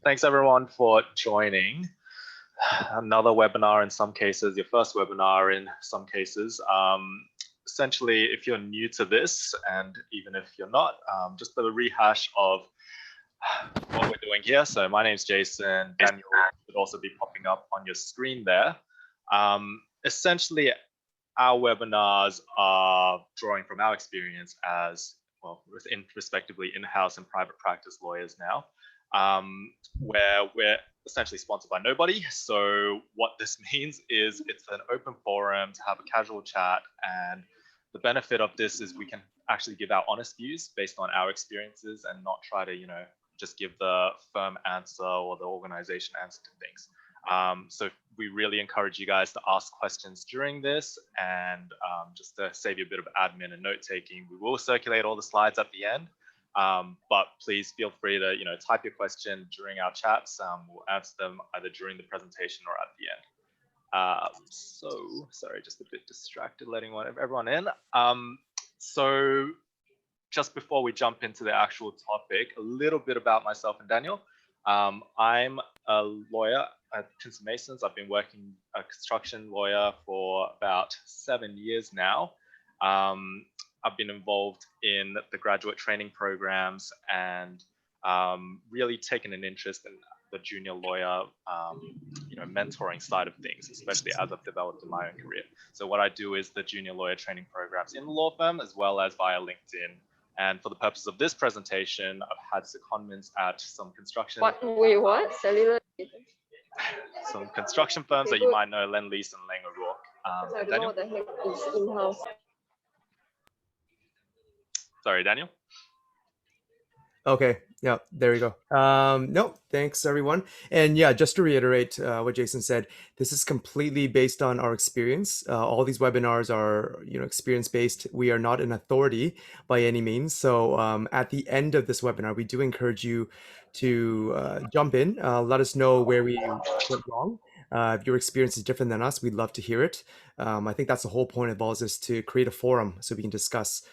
Thanks everyone for joining. Another webinar in some cases, your first webinar in some cases. Essentially, if you're new to this, and even if you're not, just a rehash of what we're doing here. So my name's Jason. Daniel should also be popping up on your screen there. Essentially, our webinars are drawing from our experience as, well, respectively in-house and private practice lawyers now, where we're essentially sponsored by nobody. So what this means is it's an open forum to have a casual chat, and the benefit of this is we can actually give our honest views based on our experiences and not try to, just give the firm answer or the organization answer to things. So we really encourage you guys to ask questions during this, and just to save you a bit of admin and note taking, we will circulate all the slides at the end. But please feel free to type your question during our chats. We'll answer them either during the presentation or at the end. So sorry, just a bit distracted letting everyone in. So just before we jump into the actual topic, a little bit about myself and Daniel. I'm a lawyer at Prince & Masons. I've been working a construction lawyer for about 7 years now. I've been involved in the graduate training programs and really taken an interest in the junior lawyer, mentoring side of things, especially as I've developed in my own career. So what I do is the junior lawyer training programs in the law firm as well as via LinkedIn. And for the purpose of this presentation, I've had secondments at some construction. What? Cellular? Some construction firms that you might know, Lend-Lease and Lang O'Rourke. I don't know what the heck is in-house. Sorry, Daniel. Okay, yeah, there we go. No, thanks everyone. And yeah, just to reiterate what Jason said, this is completely based on our experience. All these webinars are, experience-based. We are not an authority by any means. So at the end of this webinar, we do encourage you to jump in, let us know where we went wrong. If your experience is different than us, we'd love to hear it. I think that's the whole point of all this, is to create a forum so we can discuss.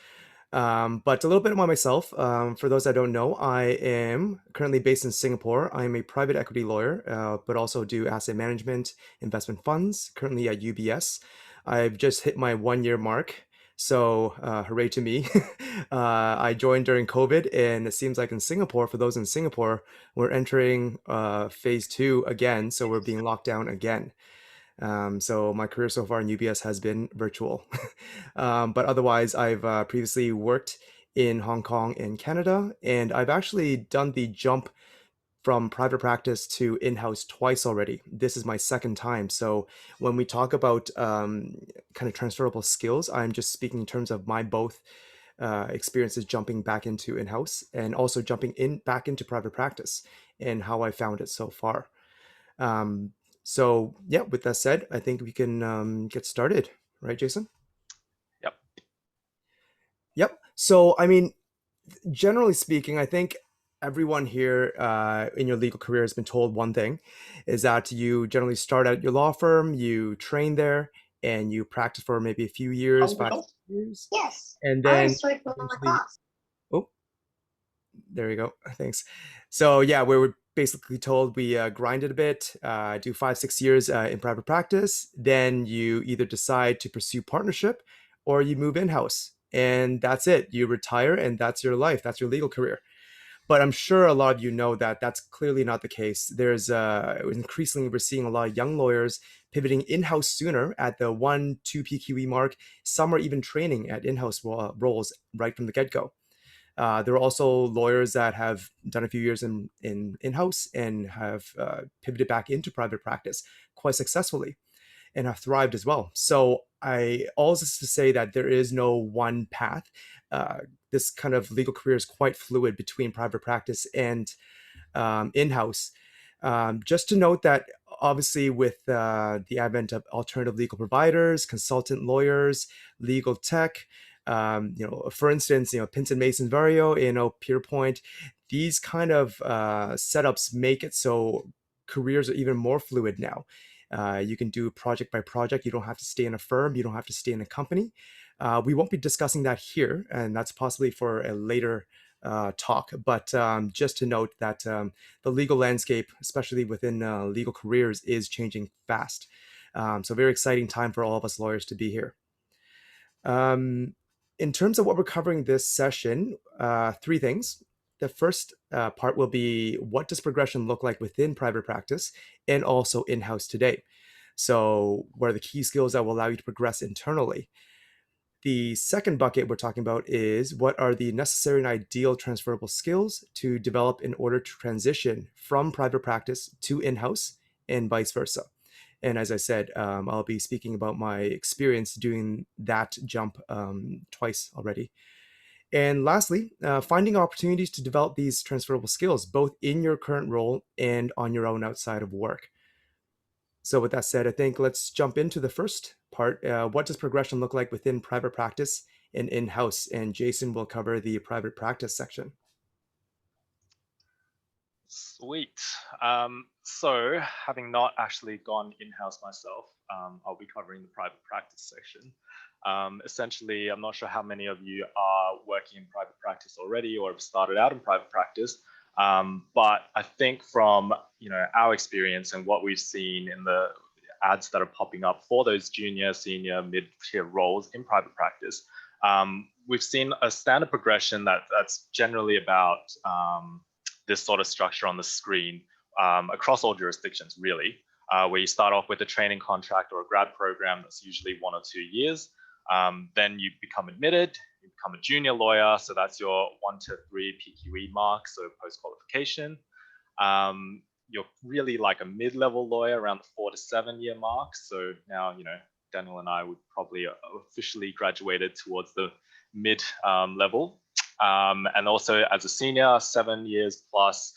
But a little bit about myself. For those that don't know, I am currently based in Singapore. I'm a private equity lawyer, but also do asset management, investment funds, currently at UBS. I've just hit my 1-year mark. So hooray to me. I joined during COVID, and it seems like in Singapore, for those in Singapore, we're entering phase 2 again. So we're being locked down again. So my career so far in UBS has been virtual. But otherwise, I've previously worked in Hong Kong and Canada, and I've actually done the jump from private practice to in-house twice already. This is my second time. So when we talk about kind of transferable skills, I'm just speaking in terms of my both experiences jumping back into in-house and also jumping back into private practice and how I found it so far. So yeah, with that said, I think we can get started, right, Jason? Yep. Yep. So, I mean, generally speaking, I think everyone here in your legal career has been told one thing, is that you generally start at your law firm, you train there, and you practice for maybe a few years, 5 years. Yes. And then oh, there you go. Thanks. So yeah, we were basically told we grind it a bit, do 5-6 years in private practice. Then you either decide to pursue partnership or you move in-house. And that's it. You retire and that's your life. That's your legal career. But I'm sure a lot of you know that that's clearly not the case. There's increasingly, we're seeing a lot of young lawyers pivoting in-house sooner at the 1-2 PQE mark. Some are even training at in-house roles right from the get-go. There are also lawyers that have done a few years in-house and have pivoted back into private practice quite successfully and have thrived as well. So all this is to say that there is no one path. This kind of legal career is quite fluid between private practice and in-house. Just to note that obviously with the advent of alternative legal providers, consultant lawyers, legal tech, for instance, Prince & Masons, Vario, Peerpoint, these kind of setups make it so careers are even more fluid now. You can do project by project. You don't have to stay in a firm. You don't have to stay in a company. We won't be discussing that here, and that's possibly for a later talk, but just to note that the legal landscape, especially within legal careers, is changing fast. So very exciting time for all of us lawyers to be here. In terms of what we're covering this session, three things. The first part will be, what does progression look like within private practice and also in-house today? So what are the key skills that will allow you to progress internally? The second bucket we're talking about is, what are the necessary and ideal transferable skills to develop in order to transition from private practice to in-house and vice versa? And as I said, I'll be speaking about my experience doing that jump twice already. And lastly, finding opportunities to develop these transferable skills, both in your current role and on your own outside of work. So with that said, I think let's jump into the first part. What does progression look like within private practice and in-house? And Jason will cover the private practice section. Sweet. So having not actually gone in-house myself, I'll be covering the private practice section. Essentially, I'm not sure how many of you are working in private practice already or have started out in private practice, but I think from our experience and what we've seen in the ads that are popping up for those junior, senior, mid-tier roles in private practice, we've seen a standard progression that's generally about this sort of structure on the screen across all jurisdictions, really, where you start off with a training contract or a grad program that's usually 1 or 2 years. Then you become admitted, you become a junior lawyer. So that's your 1 to 3 PQE mark, so post-qualification. You're really like a mid-level lawyer around the 4 to 7 year mark. So now, Daniel and I would probably officially graduated towards the mid level. And also as a senior, 7 years plus,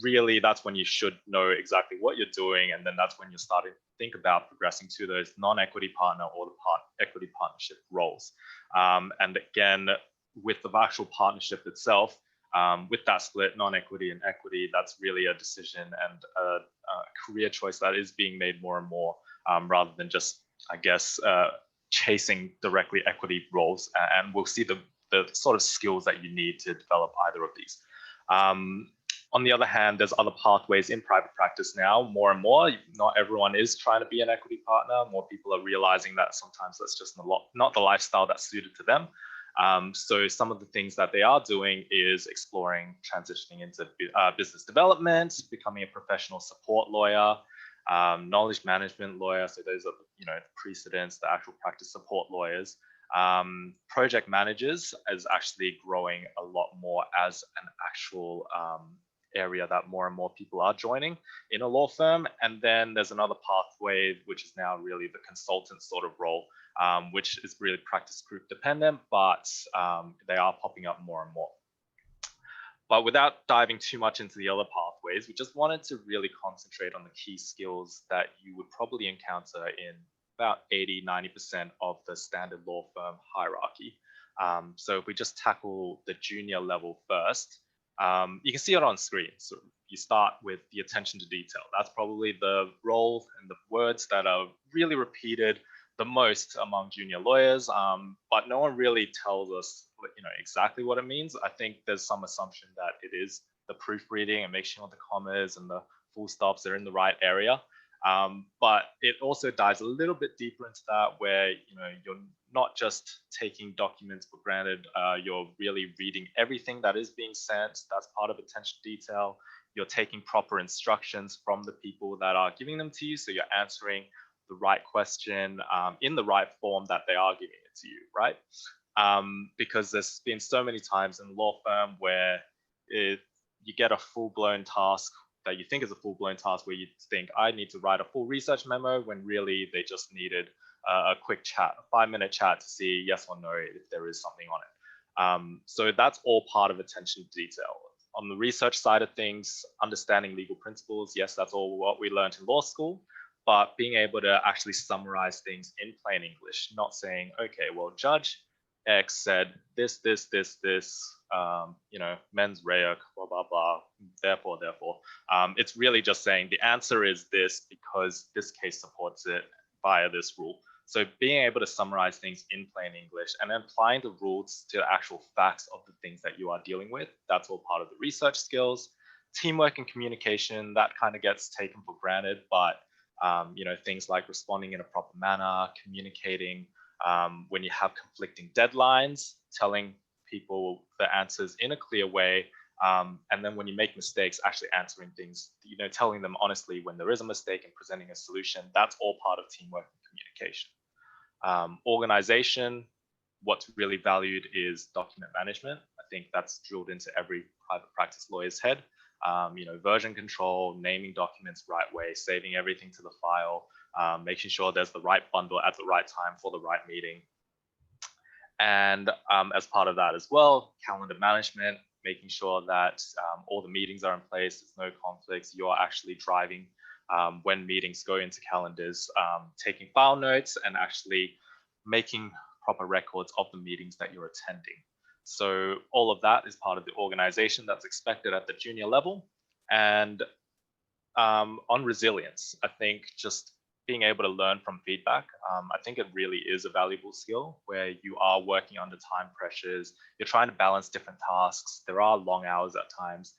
really that's when you should know exactly what you're doing. And then that's when you're starting to think about progressing to those non-equity partner or the equity partnership roles. And again, with the actual partnership itself, with that split, non-equity and equity, that's really a decision and a career choice that is being made more and more, rather than just, I guess, chasing directly equity roles. And we'll see the sort of skills that you need to develop either of these. On the other hand, there's other pathways in private practice now, more and more. Not everyone is trying to be an equity partner. More people are realizing that sometimes that's just not the lifestyle that's suited to them. So some of the things that they are doing is exploring transitioning into business development, becoming a professional support lawyer, knowledge management lawyer. So those are, precedents, the actual practice support lawyers. Project managers is actually growing a lot more as an actual area that more and more people are joining in a law firm. And then there's another pathway, which is now really the consultant sort of role, which is really practice group dependent, but they are popping up more and more. But without diving too much into the other pathways, we just wanted to really concentrate on the key skills that you would probably encounter in about 80–90% of the standard law firm hierarchy. So if we just tackle the junior level first, you can see it on screen. So you start with the attention to detail. That's probably the role and the words that are really repeated the most among junior lawyers, but no one really tells us, exactly what it means. I think there's some assumption that it is the proofreading and making sure the commas and the full stops are in the right area. But it also dives a little bit deeper into that, where you're not just taking documents for granted. You're really reading everything that is being sent. That's part of attention to detail. You're taking proper instructions from the people that are giving them to you, so you're answering the right question in the right form that they are giving it to you, right? Because there's been so many times in law firm where you get a full-blown task that you think is a full-blown task, where you think, I need to write a full research memo, when really they just needed a quick chat, a 5-minute chat to see yes or no if there is something on it. So that's all part of attention to detail. On the research side of things, understanding legal principles, yes, that's all what we learned in law school, but being able to actually summarize things in plain English, not saying, okay, well, Judge X said this, mens rea, blah, blah, blah, therefore. It's really just saying the answer is this because this case supports it via this rule. So being able to summarize things in plain English and then applying the rules to the actual facts of the things that you are dealing with, that's all part of the research skills. Teamwork and communication, that kind of gets taken for granted, but things like responding in a proper manner, communicating when you have conflicting deadlines, telling people the answers in a clear way, and then when you make mistakes, actually answering things, telling them honestly when there is a mistake and presenting a solution, that's all part of teamwork and communication. Organization, what's really valued is document management. I think that's drilled into every private practice lawyer's head. Version control, naming documents right way, saving everything to the file, making sure there's the right bundle at the right time for the right meeting. And as part of that as well, calendar management, making sure that all the meetings are in place, there's no conflicts, you're actually driving when meetings go into calendars, taking file notes and actually making proper records of the meetings that you're attending. So all of that is part of the organization that's expected at the junior level. And on resilience, I think just being able to learn from feedback, I think it really is a valuable skill where you are working under time pressures, you're trying to balance different tasks, there are long hours at times.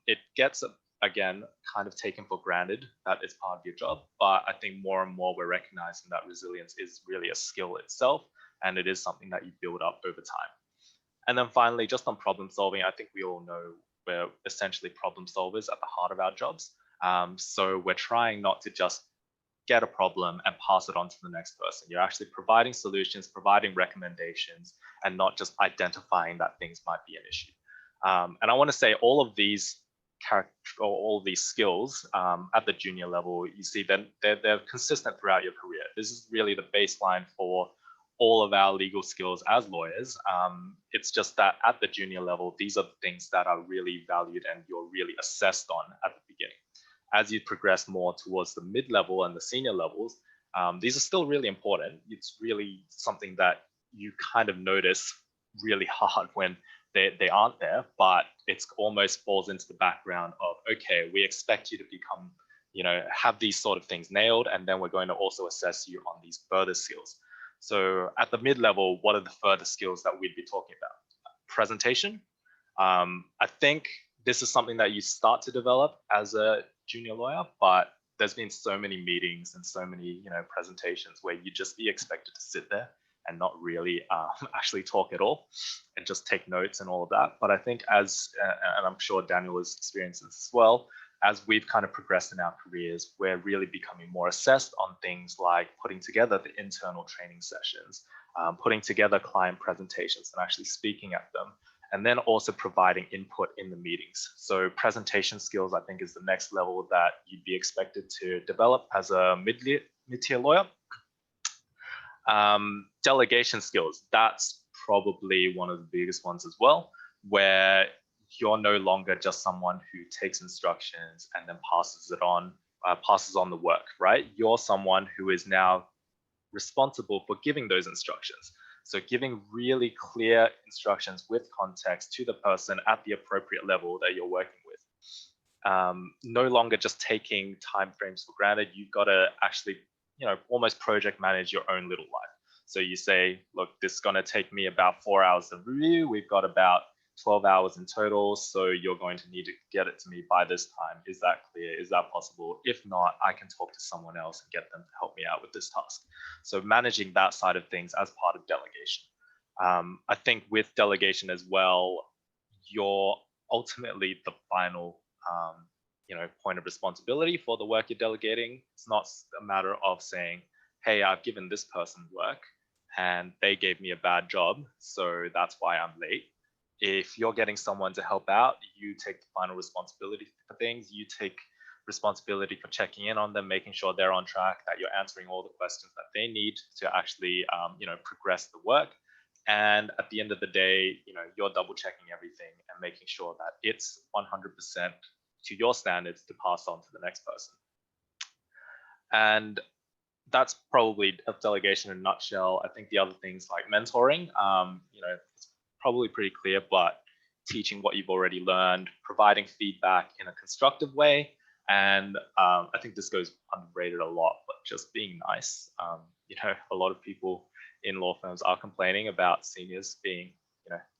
It gets, again, kind of taken for granted that it's part of your job, but I think more and more we're recognizing that resilience is really a skill itself, and it is something that you build up over time. And then finally, just on problem solving, I think we all know we're essentially problem solvers at the heart of our jobs. So we're trying not to just get a problem and pass it on to the next person. You're actually providing solutions, providing recommendations, and not just identifying that things might be an issue. And I want to say all of these skills at the junior level, you see they're consistent throughout your career. This is really the baseline for all of our legal skills as lawyers. It's just that at the junior level, these are the things that are really valued and you're really assessed on at the beginning. As you progress more towards the mid-level and the senior levels, these are still really important. It's really something that you kind of notice really hard when they aren't there, but it's almost falls into the background of, okay, we expect you to become, have these sort of things nailed, and then we're going to also assess you on these further skills. So at the mid-level, what are the further skills that we'd be talking about? Presentation. I think this is something that you start to develop as a junior lawyer, but there's been so many meetings and so many presentations where you just be expected to sit there and not really actually talk at all and just take notes and all of that. But I think and I'm sure Daniel has experienced this as well, as we've kind of progressed in our careers, we're really becoming more assessed on things like putting together the internal training sessions, putting together client presentations and actually speaking at them, and then also providing input in the meetings. So presentation skills, I think, is the next level that you'd be expected to develop as a mid-tier lawyer. Delegation skills, that's probably one of the biggest ones as well, where you're no longer just someone who takes instructions and then passes on the work, right? You're someone who is now responsible for giving those instructions. So giving really clear instructions with context to the person at the appropriate level that you're working with. No longer just taking timeframes for granted. You've got to actually, almost project manage your own little life. So you say, look, this is going to take me about 4 hours of review. We've got about 12 hours in total. So you're going to need to get it to me by this time. Is that clear? Is that possible? If not, I can talk to someone else and get them to help me out with this task. So managing that side of things as part of delegation. I think with delegation as well, you're ultimately the final point of responsibility for the work you're delegating. It's not a matter of saying, hey, I've given this person work and they gave me a bad job, so that's why I'm late. If you're getting someone to help out, you take the final responsibility for things. You take responsibility for checking in on them, making sure they're on track, that you're answering all the questions that they need to actually, progress the work. And at the end of the day, you're double checking everything and making sure that it's 100% to your standards to pass on to the next person. And that's probably a delegation in a nutshell. I think the other things like mentoring, it's probably pretty clear, but teaching what you've already learned, providing feedback in a constructive way, And I think this goes underrated a lot, but just being nice. A lot of people in law firms are complaining about seniors being,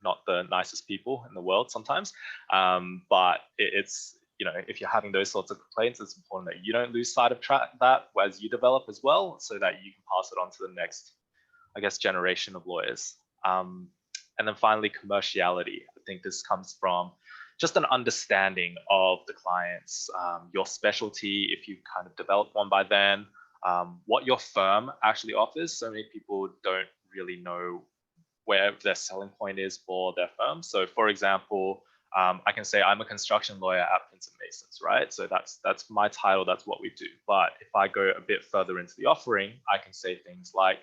not the nicest people in the world sometimes. But it's, if you're having those sorts of complaints, it's important that you don't lose sight of that as you develop as well, so that you can pass it on to the next, I guess, generation of lawyers. And then finally, commerciality. I think this comes from just an understanding of the clients, your specialty, if you've kind of developed one by then, what your firm actually offers. So many people don't really know where their selling point is for their firm. So for example, I can say I'm a construction lawyer at Pinson Masons, right? So that's my title, that's what we do. But if I go a bit further into the offering, I can say things like,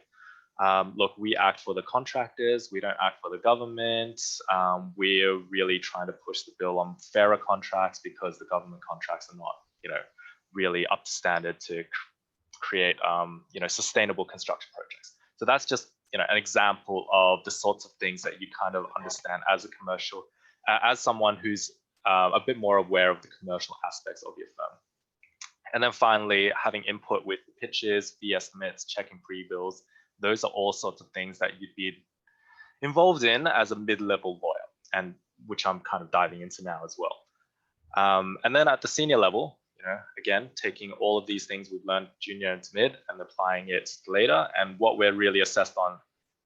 look, we act for the contractors, we don't act for the government. We're really trying to push the bill on fairer contracts because the government contracts are not, really up to standard to create, sustainable construction projects. So that's just, an example of the sorts of things that you kind of understand as a commercial, as someone who's a bit more aware of the commercial aspects of your firm. And then finally, having input with pitches, fee estimates, checking pre-bills. Those are all sorts of things that you'd be involved in as a mid-level lawyer, and which I'm kind of diving into now as well. And then at the senior level, again, taking all of these things we've learned junior and mid and applying it later. And what we're really assessed on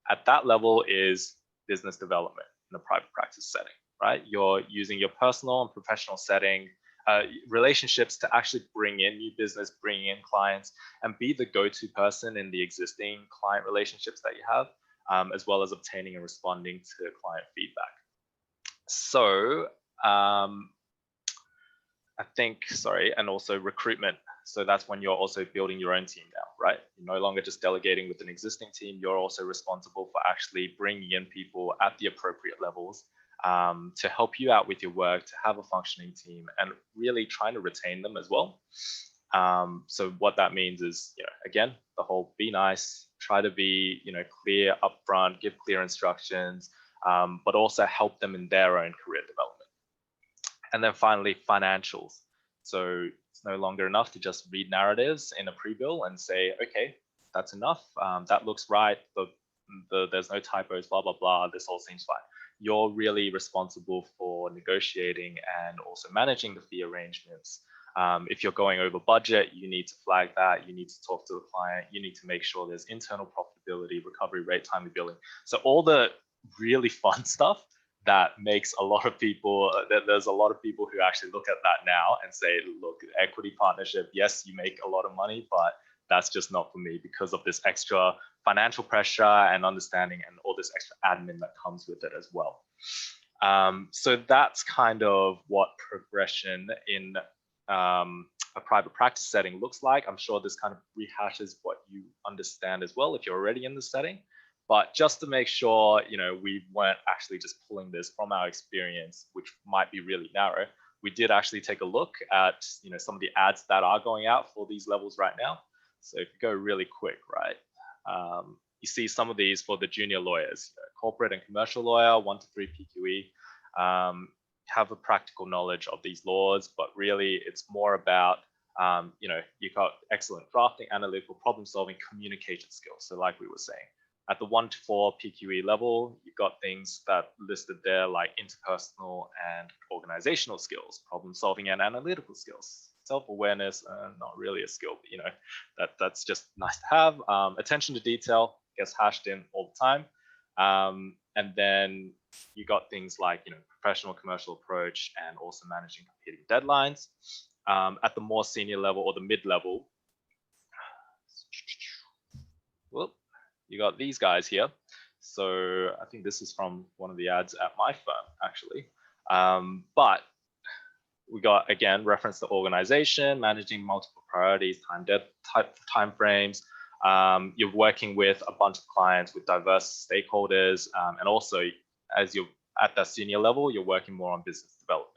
at that level is business development in a private practice setting, right? You're using your personal and professional setting, relationships to actually bring in new business, bring in clients, and be the go-to person in the existing client relationships that you have, as well as obtaining and responding to client feedback. So and also recruitment. So that's when you're also building your own team now, right? You're no longer just delegating with an existing team. You're also responsible for actually bringing in people at the appropriate levels to help you out with your work, to have a functioning team, and really trying to retain them as well. So what that means is, again, the whole be nice, try to be, clear upfront, give clear instructions, but also help them in their own career development. And then finally, financials. So it's no longer enough to just read narratives in a pre-bill and say, okay, that's enough. That looks right. There's no typos, blah, blah, blah. This all seems fine. You're really responsible for negotiating and also managing the fee arrangements. If you're going over budget, you need to flag that. You need to talk to the client. You need to make sure there's internal profitability, recovery rate, timely billing. So all the really fun stuff that makes a lot of people, there's a lot of people who actually look at that now and say, look, equity partnership, yes, you make a lot of money, but that's just not for me because of this extra financial pressure and understanding and all this extra admin that comes with it as well. So that's kind of what progression in a private practice setting looks like. I'm sure this kind of rehashes what you understand as well if you're already in the setting. But just to make sure, we weren't actually just pulling this from our experience, which might be really narrow. We did actually take a look at, some of the ads that are going out for these levels right now. So if you go really quick, right, you see some of these for the junior lawyers, corporate and commercial lawyer, 1 to 3 PQE, have a practical knowledge of these laws, but really it's more about, you've got excellent drafting, analytical problem solving, communication skills. So like we were saying, at the 1 to 4 PQE level, you've got things that listed there like interpersonal and organizational skills, problem solving and analytical skills. Self-awareness, not really a skill, but that's just nice to have. Attention to detail gets hashed in all the time. And then you got things like, professional commercial approach and also managing competing deadlines. At the more senior level or the mid-level, you got these guys here. So I think this is from one of the ads at my firm, actually. But we got, again, reference to organization, managing multiple priorities, time frames. You're working with a bunch of clients with diverse stakeholders. And also, as you're at that senior level, you're working more on business development.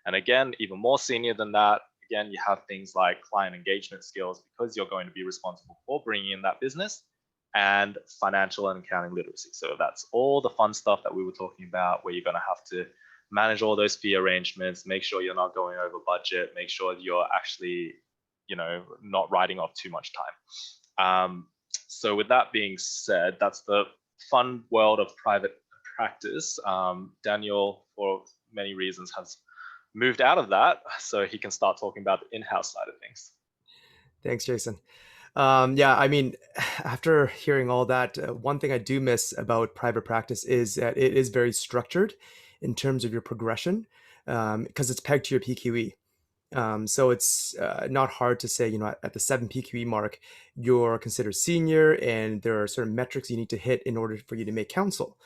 And again, even more senior than that, again, you have things like client engagement skills because you're going to be responsible for bringing in that business, and financial and accounting literacy. So that's all the fun stuff that we were talking about, where you're going to have to manage all those fee arrangements, make sure you're not going over budget, make sure you're actually, not writing off too much time. So with that being said, that's the fun world of private practice. Daniel, for many reasons, has moved out of that, so he can start talking about the in-house side of things. Thanks, Jason. Yeah, I mean, after hearing all that, one thing I do miss about private practice is that it is very structured in terms of your progression, because it's pegged to your PQE. So it's not hard to say, at the 7 PQE mark, you're considered senior, and there are certain metrics you need to hit in order for you to make counsel.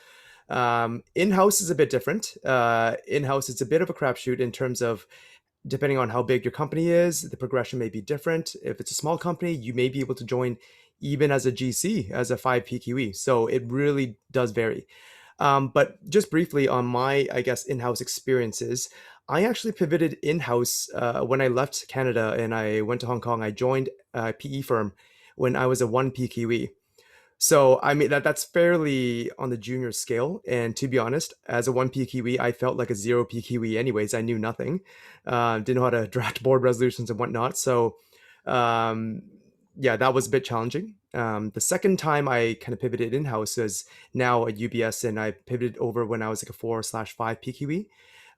In-house is a bit different. In-house, it's a bit of a crapshoot in terms of, depending on how big your company is, the progression may be different. If it's a small company, you may be able to join even as a GC, as a 5 PQE. So it really does vary. But just briefly on my, I guess, in-house experiences, I actually pivoted in-house when I left Canada and I went to Hong Kong. I joined a PE firm when I was a 1 PQE. So I mean that's fairly on the junior scale. And to be honest, as a 1 PQE, I felt like a 0 PQE anyways. I knew nothing, didn't know how to draft board resolutions and whatnot. So um, yeah, that was a bit challenging. The second time I kind of pivoted in-house is now at UBS, and I pivoted over when I was like a 4/5 PQE.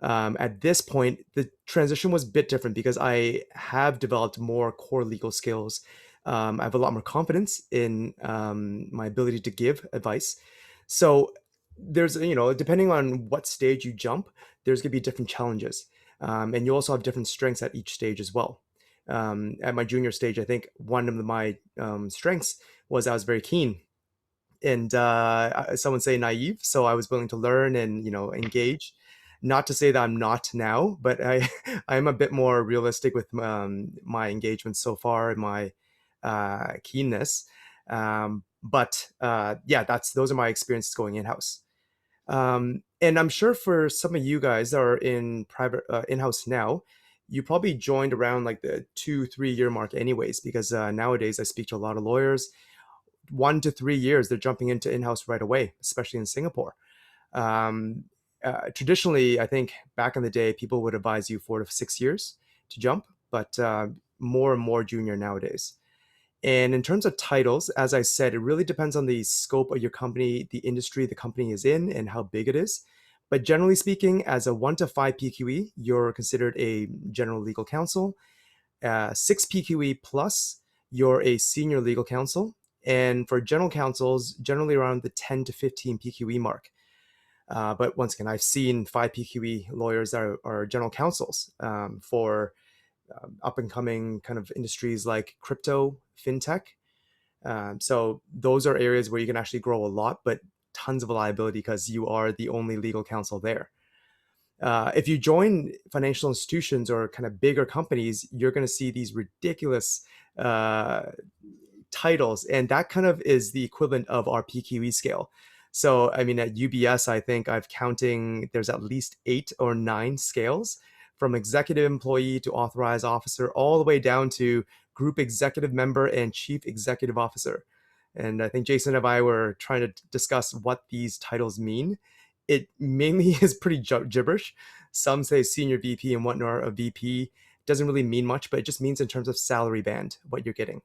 At this point, the transition was a bit different because I have developed more core legal skills. I have a lot more confidence in my ability to give advice. So there's, depending on what stage you jump, there's going to be different challenges. And you also have different strengths at each stage as well. At my junior stage, I think one of my strengths was I was very keen, and someone say naive. So I was willing to learn and, engage. Not to say that I'm not now, but I'm a bit more realistic with my engagement so far and my keenness. But yeah, those are my experiences going in-house. And I'm sure for some of you guys that are in private in-house now, you probably joined around like the 2-3 year mark anyways, because nowadays I speak to a lot of lawyers. 1 to 3 years, they're jumping into in-house right away, especially in Singapore. Traditionally, I think back in the day, people would advise you 4 to 6 years to jump, but more and more junior nowadays. And in terms of titles, as I said, it really depends on the scope of your company, the industry the company is in, and how big it is. But generally speaking, as a 1 to 5 PQE, you're considered a general legal counsel. 6 PQE plus, you're a senior legal counsel. And for general counsels, generally around the 10 to 15 PQE mark. But once again, I've seen 5 PQE lawyers that are general counsels for up and coming kind of industries like crypto, fintech. So those are areas where you can actually grow a lot, but tons of liability because you are the only legal counsel there. If you join financial institutions or kind of bigger companies, you're going to see these ridiculous titles, and that kind of is the equivalent of our PQE scale. So, I mean, at UBS, I think there's at least 8 or 9 scales, from executive employee to authorized officer, all the way down to group executive member and chief executive officer. And I think Jason and I were trying to discuss what these titles mean. It mainly is pretty gibberish. Some say senior VP and whatnot. A VP doesn't really mean much, but it just means in terms of salary band, what you're getting.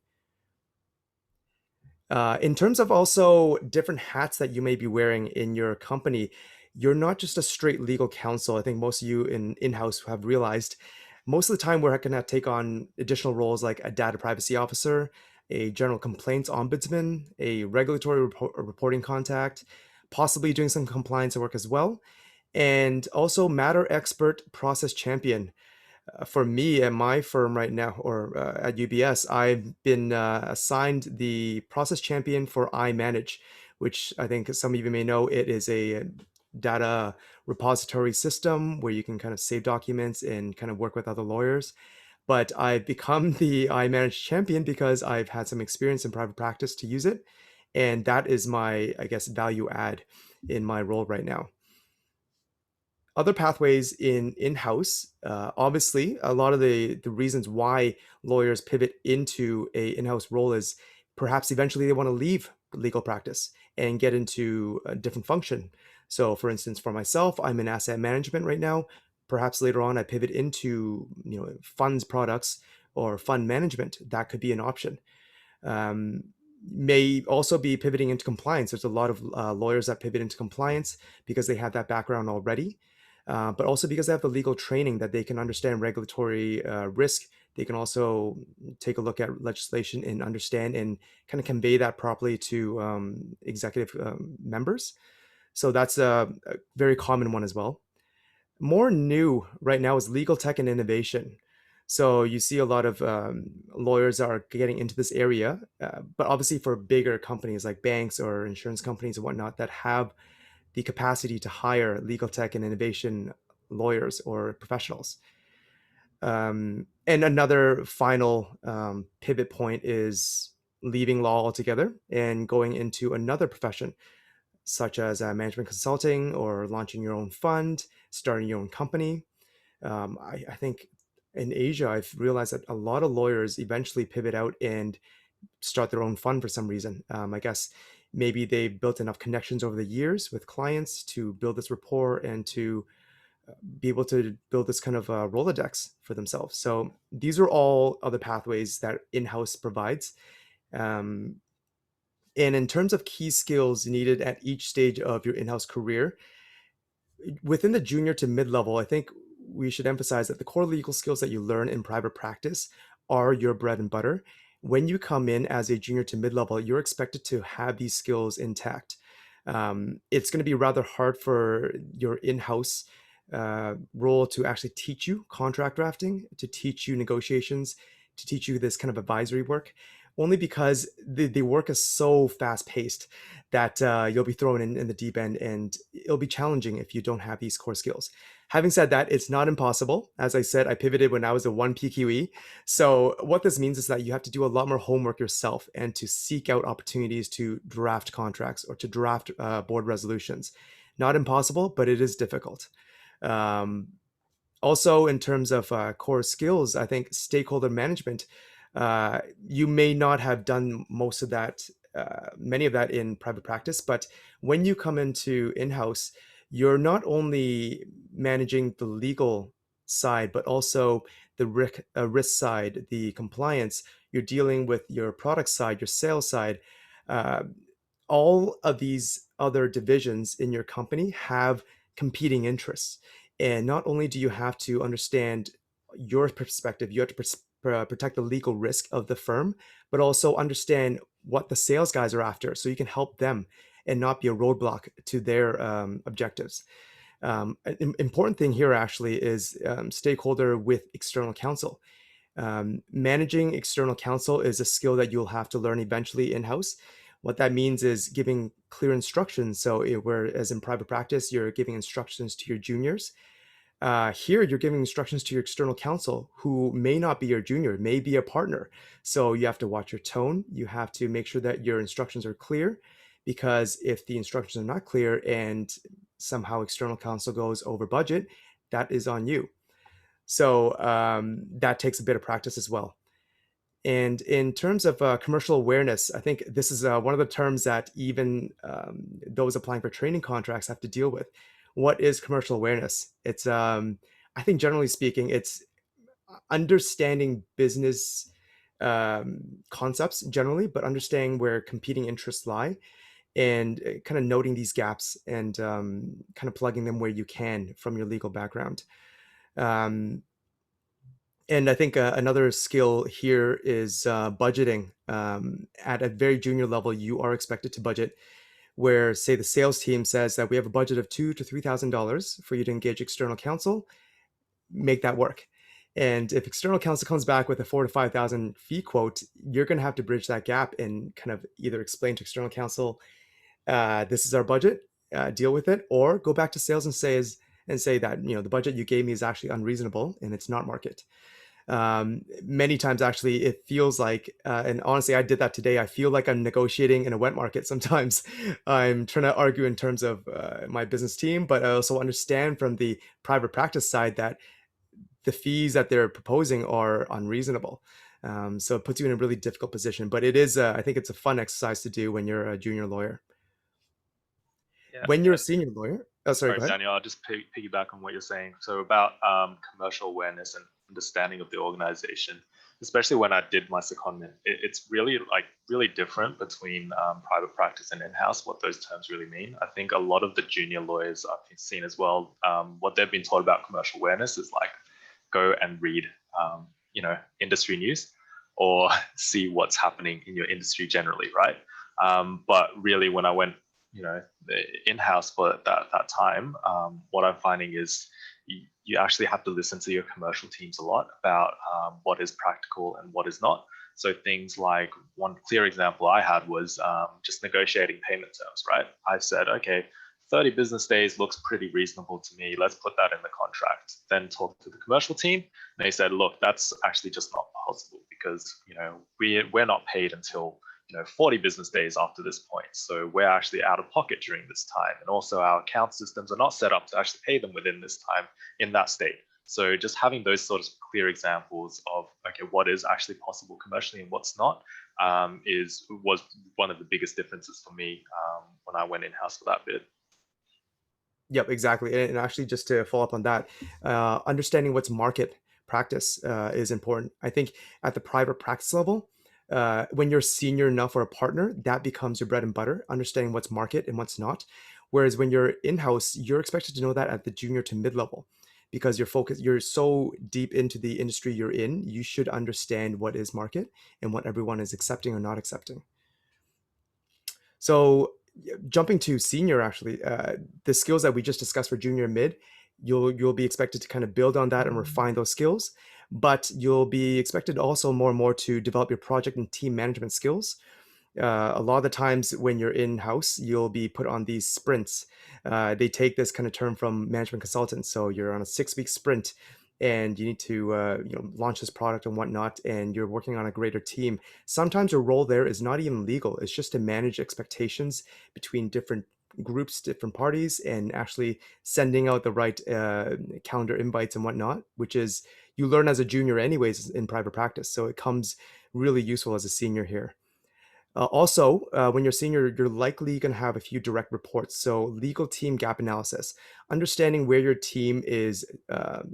In terms of also different hats that you may be wearing in your company, you're not just a straight legal counsel. I think most of you in-house have realized most of the time we're going to take on additional roles like a data privacy officer, a general complaints ombudsman, a regulatory reporting contact, possibly doing some compliance work as well, and also matter expert process champion. For me at my firm right now, or at UBS, I've been assigned the process champion for iManage, which I think some of you may know. It is a data repository system where you can kind of save documents and kind of work with other lawyers. But I've become the iManage champion because I've had some experience in private practice to use it. And that is my, I guess, value add in my role right now. Other pathways in-house, obviously, a lot of the reasons why lawyers pivot into a in-house role is perhaps eventually they want to leave legal practice and get into a different function. So for instance, for myself, I'm in asset management right now. Perhaps later on I pivot into funds products or fund management. That could be an option. Um, may also be pivoting into compliance. There's a lot of lawyers that pivot into compliance because they have that background already, but also because they have the legal training that they can understand regulatory risk. They can also take a look at legislation and understand and kind of convey that properly to executive members. So that's a very common one as well. More new right now is legal tech and innovation. So you see a lot of lawyers are getting into this area, but obviously for bigger companies like banks or insurance companies and whatnot that have the capacity to hire legal tech and innovation lawyers or professionals. And another final pivot point is leaving law altogether and going into another profession, such as management consulting or launching your own fund, starting your own company. I think in Asia, I've realized that a lot of lawyers eventually pivot out and start their own fund for some reason. I guess maybe they built enough connections over the years with clients to build this rapport and to be able to build this kind of Rolodex for themselves. So these are all other pathways that in-house provides. Um, and in terms of key skills needed at each stage of your in-house career, within the junior to mid-level, I think we should emphasize that the core legal skills that you learn in private practice are your bread and butter. When you come in as a junior to mid-level, you're expected to have these skills intact. It's going to be rather hard for your in-house role to actually teach you contract drafting, to teach you negotiations, to teach you this kind of advisory work, only because the work is so fast-paced that you'll be thrown in the deep end, and it'll be challenging if you don't have these core skills. Having said that, it's not impossible. As I said, I pivoted when I was a 1 PQE. So what this means is that you have to do a lot more homework yourself and to seek out opportunities to draft contracts or to draft board resolutions. Not impossible, but it is difficult. Um, Also, in terms of core skills, I think stakeholder management, you may not have done most of that, many of that in private practice, but when you come into in-house, you're not only managing the legal side, but also the risk side, the compliance. You're dealing with your product side, your sales side. Uh, all of these other divisions in your company have competing interests. And not only do you have to understand your perspective, you have to protect the legal risk of the firm, but also understand what the sales guys are after so you can help them and not be a roadblock to their objectives. An important thing here actually is stakeholder with external counsel. Managing external counsel is a skill that you'll have to learn eventually in-house. What that means is giving clear instructions. So whereas in private practice, you're giving instructions to your juniors, here you're giving instructions to your external counsel who may not be your junior, may be a partner. So you have to watch your tone. You have to make sure that your instructions are clear, because if the instructions are not clear and somehow external counsel goes over budget, that is on you. So that takes a bit of practice as well. And in terms of commercial awareness, I think this is one of the terms that even those applying for training contracts have to deal with. What is commercial awareness? It's, I think generally speaking, it's understanding business concepts generally, but understanding where competing interests lie and kind of noting these gaps and kind of plugging them where you can from your legal background. And I think another skill here is budgeting. At a very junior level, you are expected to budget. Where, say, the sales team says that we have a budget of $2,000 to $3,000 for you to engage external counsel, make that work. And if external counsel comes back with a $4,000 to $5,000 fee quote, you're going to have to bridge that gap and kind of either explain to external counsel, this is our budget, deal with it, or go back to sales and say that the budget you gave me is actually unreasonable and it's not market. Many times actually it feels like and honestly I did that today, I feel like I'm negotiating in a wet market sometimes. I'm trying to argue in terms of my business team, but I also understand from the private practice side that the fees that they're proposing are unreasonable. So it puts you in a really difficult position, but it is I think it's a fun exercise to do when you're a junior lawyer. when you're a senior lawyer, oh, sorry, Sorry, go ahead. Daniel, I'll just piggyback on what you're saying. So about commercial awareness and understanding of the organization, especially when I did my secondment, it's really really different between private practice and in-house, what those terms really mean. I think a lot of the junior lawyers I've seen as well, what they've been taught about commercial awareness is like, go and read, industry news or see what's happening in your industry generally, right? But really, when I went, in-house for that time, what I'm finding is you actually have to listen to your commercial teams a lot about what is practical and what is not. So things like, one clear example I had was just negotiating payment terms, right? I said, okay, 30 business days looks pretty reasonable to me. Let's put that in the contract. Then talk to the commercial team. And they said, look, that's actually just not possible because, we're not paid until 40 business days after this point. So we're actually out of pocket during this time. And also our account systems are not set up to actually pay them within this time in that state. So just having those sort of clear examples of, okay, what is actually possible commercially and what's not was one of the biggest differences for me when I went in-house for that bit. Yep, exactly. And actually, just to follow up on that, understanding what's market practice is important. I think at the private practice level, when you're senior enough or a partner, that becomes your bread and butter, understanding what's market and what's not. Whereas when you're in-house, you're expected to know that at the junior to mid-level because you're so deep into the industry you're in, you should understand what is market and what everyone is accepting or not accepting. So jumping to senior, actually, the skills that we just discussed for junior and mid, you'll be expected to kind of build on that and refine those skills, but you'll be expected also more and more to develop your project and team management skills. A lot of the times when you're in-house, you'll be put on these sprints. They take this kind of term from management consultants. So you're on a 6-week sprint and you need to launch this product and whatnot, and you're working on a greater team. Sometimes your role there is not even legal. It's just to manage expectations between different groups, different parties, and actually sending out the right calendar invites and whatnot, which is you learn as a junior anyways in private practice. So it comes really useful as a senior here. When you're senior, you're likely going to have a few direct reports. So legal team gap analysis, understanding where your team is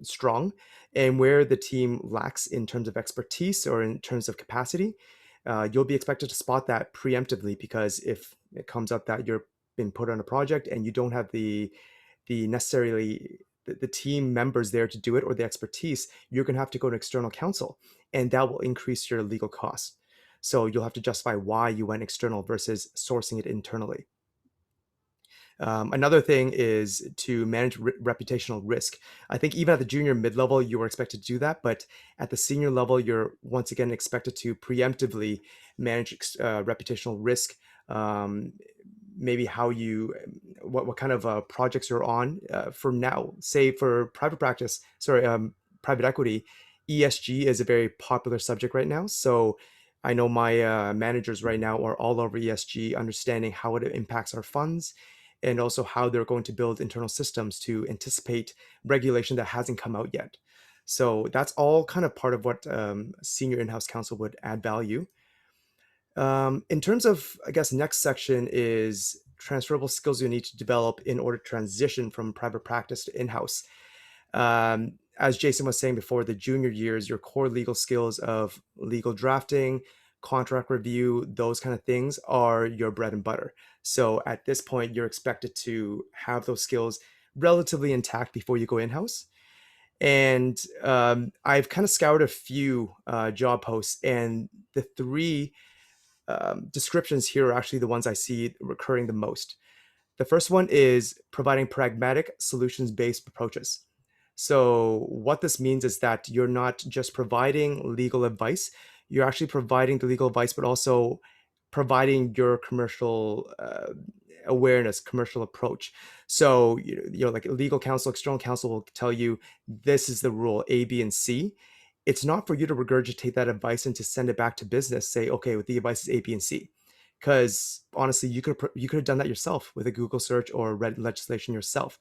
strong and where the team lacks in terms of expertise or in terms of capacity. You'll be expected to spot that preemptively, because if it comes up that you're been put on a project and you don't have the necessarily the team members there to do it or the expertise, you're going to have to go to external counsel, and that will increase your legal costs. So you'll have to justify why you went external versus sourcing it internally. Another thing is to manage reputational risk. I think even at the junior mid-level, you were expected to do that, but at the senior level, you're once again expected to preemptively manage reputational risk. Maybe what kind of projects you're on. For now, say for private equity, ESG is a very popular subject right now. So I know my managers right now are all over ESG, understanding how it impacts our funds and also how they're going to build internal systems to anticipate regulation that hasn't come out yet. So that's all kind of part of what senior in-house counsel would add value. In terms of, I guess, next section is transferable skills you need to develop in order to transition from private practice to in-house. As Jason was saying before, the junior years, your core legal skills of legal drafting, contract review, those kind of things are your bread and butter. So at this point, you're expected to have those skills relatively intact before you go in-house. And I've kind of scoured a few job posts, and the three descriptions here are actually the ones I see recurring the most. The first one is providing pragmatic solutions-based approaches. So what this means is that you're not just providing legal advice, you're actually providing the legal advice, but also providing your commercial awareness, commercial approach. So, like legal counsel, external counsel will tell you, this is the rule A, B, and C. It's not for you to regurgitate that advice and to send it back to business, say, okay, with the advice is A, B, and C. Because honestly, you could have done that yourself with a Google search or read legislation yourself.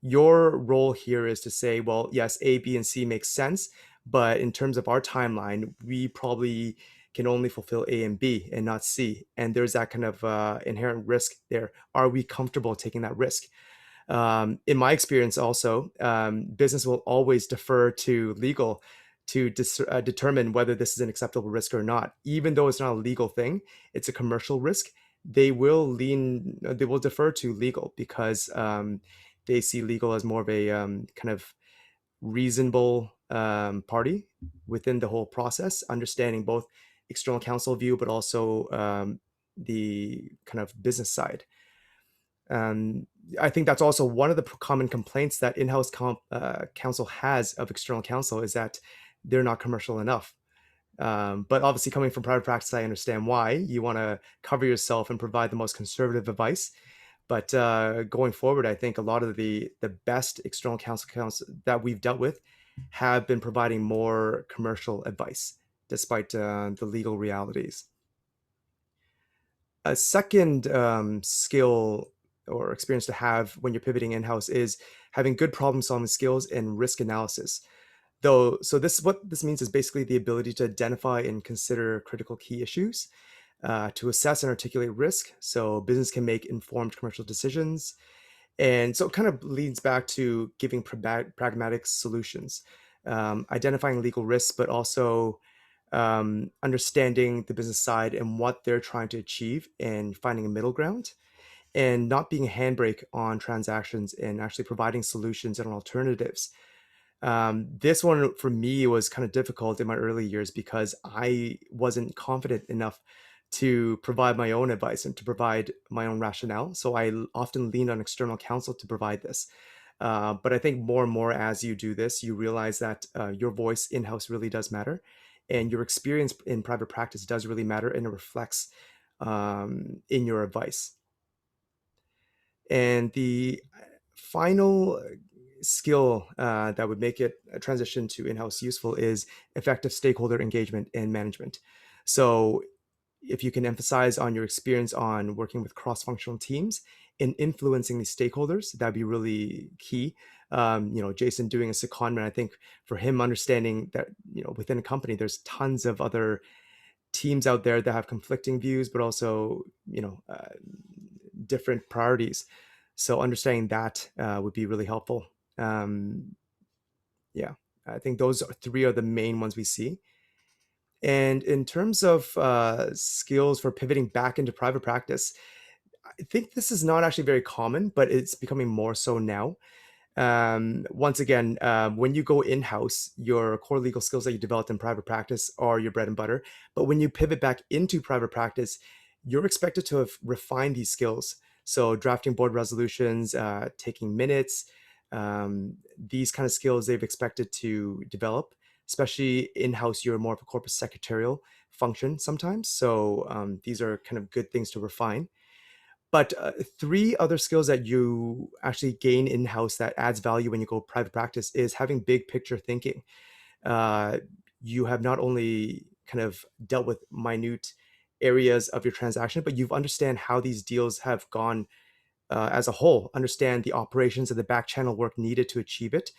Your role here is to say, well, yes, A, B, and C makes sense, but in terms of our timeline, we probably can only fulfill A and B and not C. And there's that kind of inherent risk there. Are we comfortable taking that risk? In my experience also, business will always defer to legal to determine whether this is an acceptable risk or not. Even though it's not a legal thing, it's a commercial risk. They will defer to legal because they see legal as more of a kind of reasonable party within the whole process, understanding both external counsel view, but also the kind of business side. I think that's also one of the common complaints that in-house counsel has of external counsel is that they're not commercial enough. But obviously, coming from private practice, I understand why you want to cover yourself and provide the most conservative advice. But going forward, I think a lot of the best external counsel that we've dealt with have been providing more commercial advice, despite the legal realities. A second skill or experience to have when you're pivoting in-house is having good problem-solving skills and risk analysis. So what this means is basically the ability to identify and consider critical key issues, to assess and articulate risk, so business can make informed commercial decisions. And so it kind of leads back to giving pragmatic solutions, identifying legal risks, but also understanding the business side and what they're trying to achieve and finding a middle ground, and not being a handbrake on transactions and actually providing solutions and alternatives. This one for me was kind of difficult in my early years because I wasn't confident enough to provide my own advice and to provide my own rationale. So I often leaned on external counsel to provide this. But I think more and more as you do this, you realize that your voice in-house really does matter, and your experience in private practice does really matter, and it reflects in your advice. And the final skill that would make it a transition to in-house useful is effective stakeholder engagement and management. So if you can emphasize on your experience on working with cross-functional teams and influencing these stakeholders, that'd be really key. Jason doing a secondment, I think for him understanding that, within a company, there's tons of other teams out there that have conflicting views, but also, different priorities. So understanding that would be really helpful. Yeah, I think those are three of the main ones we see. And in terms of skills for pivoting back into private practice, I think this is not actually very common, but it's becoming more so now. Once again, when you go in-house, your core legal skills that you developed in private practice are your bread and butter. But when you pivot back into private practice, you're expected to have refined these skills. So drafting board resolutions, taking minutes, these kind of skills they've expected to develop. Especially in-house, you're more of a corporate secretarial function sometimes. So these are kind of good things to refine. But three other skills that you actually gain in-house that adds value when you go private practice is having big picture thinking. You have not only kind of dealt with minute areas of your transaction, but you've understand how these deals have gone as a whole, understand the operations and the back channel work needed to achieve it.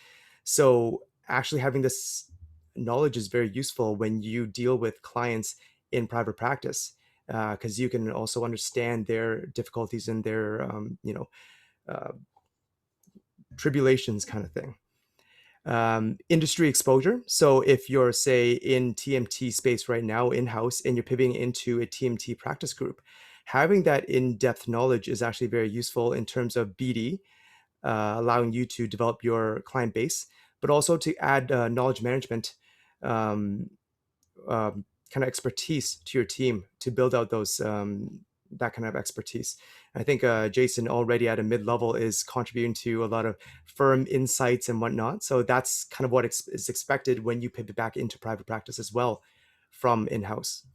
So actually having this knowledge is very useful when you deal with clients in private practice, because you can also understand their difficulties and their tribulations kind of thing. Industry exposure. So if you're, say, in TMT space right now in-house and you're pivoting into a TMT practice group, having that in-depth knowledge is actually very useful in terms of BD, allowing you to develop your client base, but also to add knowledge management kind of expertise to your team to build out those that kind of expertise. I think Jason already at a mid-level is contributing to a lot of firm insights and whatnot. So that's kind of what is expected when you pivot back into private practice as well from in-house.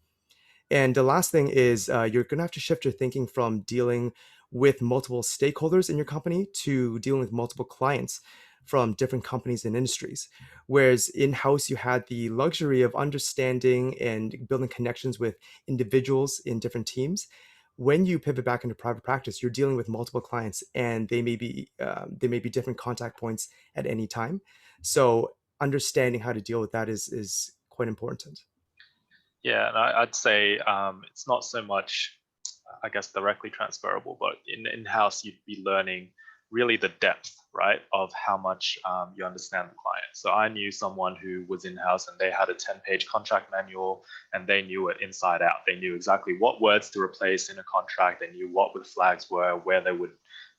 And the last thing is you're going to have to shift your thinking from dealing with multiple stakeholders in your company to dealing with multiple clients from different companies and industries. Whereas in-house, you had the luxury of understanding and building connections with individuals in different teams. When you pivot back into private practice, you're dealing with multiple clients, and they may be different contact points at any time. So understanding how to deal with that is quite important. Yeah, and I'd say it's not so much, I guess, directly transferable, but in-house you'd be learning really the depth, right, of how much you understand the client. So I knew someone who was in-house and they had a 10-page contract manual and they knew it inside out. They knew exactly what words to replace in a contract. They knew what the flags were, where they would,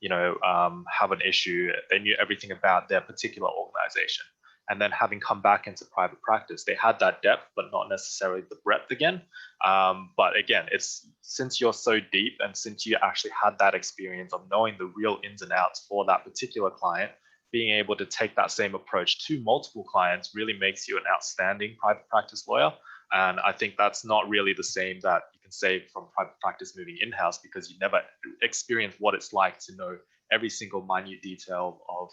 have an issue. They knew everything about their particular organization. And then having come back into private practice, they had that depth, but not necessarily the breadth again. But again, it's since you're so deep and since you actually had that experience of knowing the real ins and outs for that particular client, being able to take that same approach to multiple clients really makes you an outstanding private practice lawyer. And I think that's not really the same that you can say from private practice moving in-house, because you never experience what it's like to know every single minute detail of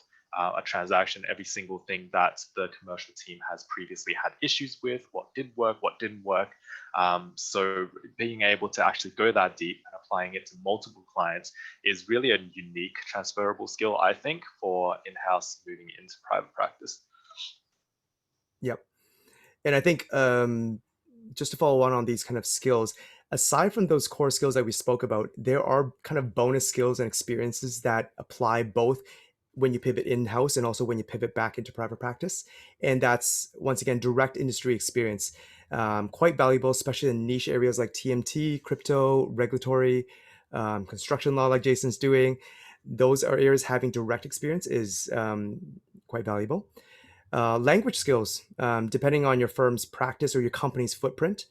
a transaction, every single thing that the commercial team has previously had issues with, what did work, what didn't work. So being able to actually go that deep and applying it to multiple clients is really a unique transferable skill, I think, for in-house moving into private practice. Yep. And I think just to follow on these kind of skills, aside from those core skills that we spoke about, there are kind of bonus skills and experiences that apply both when you pivot in-house and also when you pivot back into private practice. And that's, once again, direct industry experience. Quite valuable, especially in niche areas like TMT, crypto, regulatory, construction law, like Jason's doing. Those are areas having direct experience is quite valuable. Language skills, depending on your firm's practice or your company's footprint.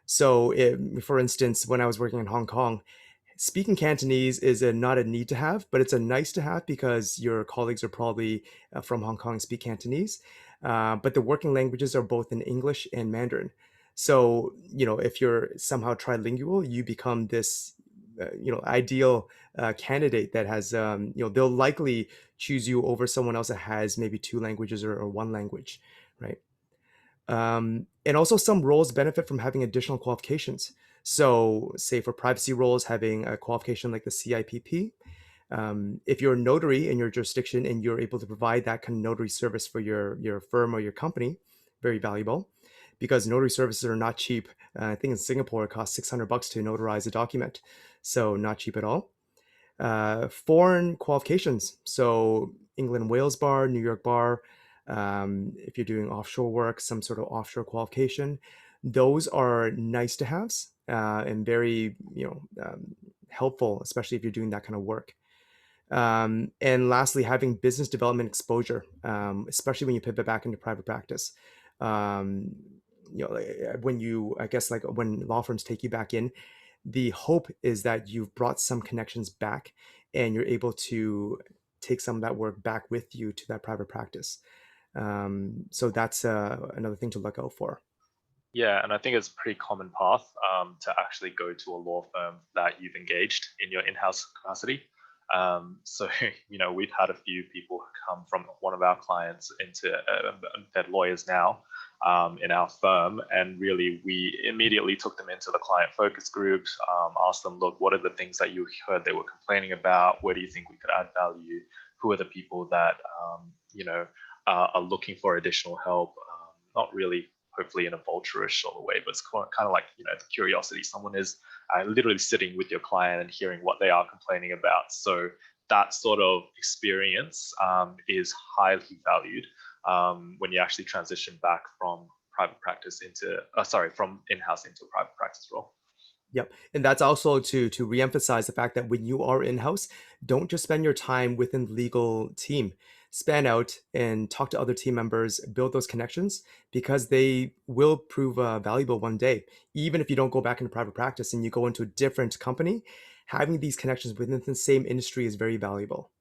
So, for instance, when I was working in Hong Kong, speaking Cantonese is not a need to have, but it's a nice to have because your colleagues are probably from Hong Kong and speak Cantonese. But the working languages are both in English and Mandarin. So, if you're somehow trilingual, you become this, ideal candidate that has, they'll likely choose you over someone else that has maybe two languages or one language, right? And also some roles benefit from having additional qualifications. So say for privacy roles, having a qualification like the CIPP. If you're a notary in your jurisdiction and you're able to provide that kind of notary service for your firm or your company, very valuable, because notary services are not cheap. I think in Singapore it costs $600 to notarize a document, so not cheap at all. Foreign qualifications, so England and Wales bar, New York bar. If you're doing offshore work, some sort of offshore qualification, those are nice to haves and very helpful, especially if you're doing that kind of work. And lastly, having business development exposure, especially when you pivot back into private practice. Um, I guess like when law firms take you back in, the hope is that you've brought some connections back and you're able to take some of that work back with you to that private practice. So that's another thing to look out for. Yeah, and I think it's a pretty common path to actually go to a law firm that you've engaged in your in-house capacity. So, we've had a few people come from one of our clients into they're lawyers now in our firm, and really we immediately took them into the client focus groups, asked them, look, what are the things that you heard they were complaining about? Where do you think we could add value? Who are the people that are looking for additional help? Not really hopefully in a vulturish sort of way, but it's kind of like, the curiosity. Someone is literally sitting with your client and hearing what they are complaining about. So that sort of experience is highly valued when you actually transition back from private practice from in-house into a private practice role. Yep. And that's also to reemphasize the fact that when you are in-house, don't just spend your time within the legal team. Span out and talk to other team members, build those connections, because they will prove valuable one day. Even if you don't go back into private practice and you go into a different company, having these connections within the same industry is very valuable.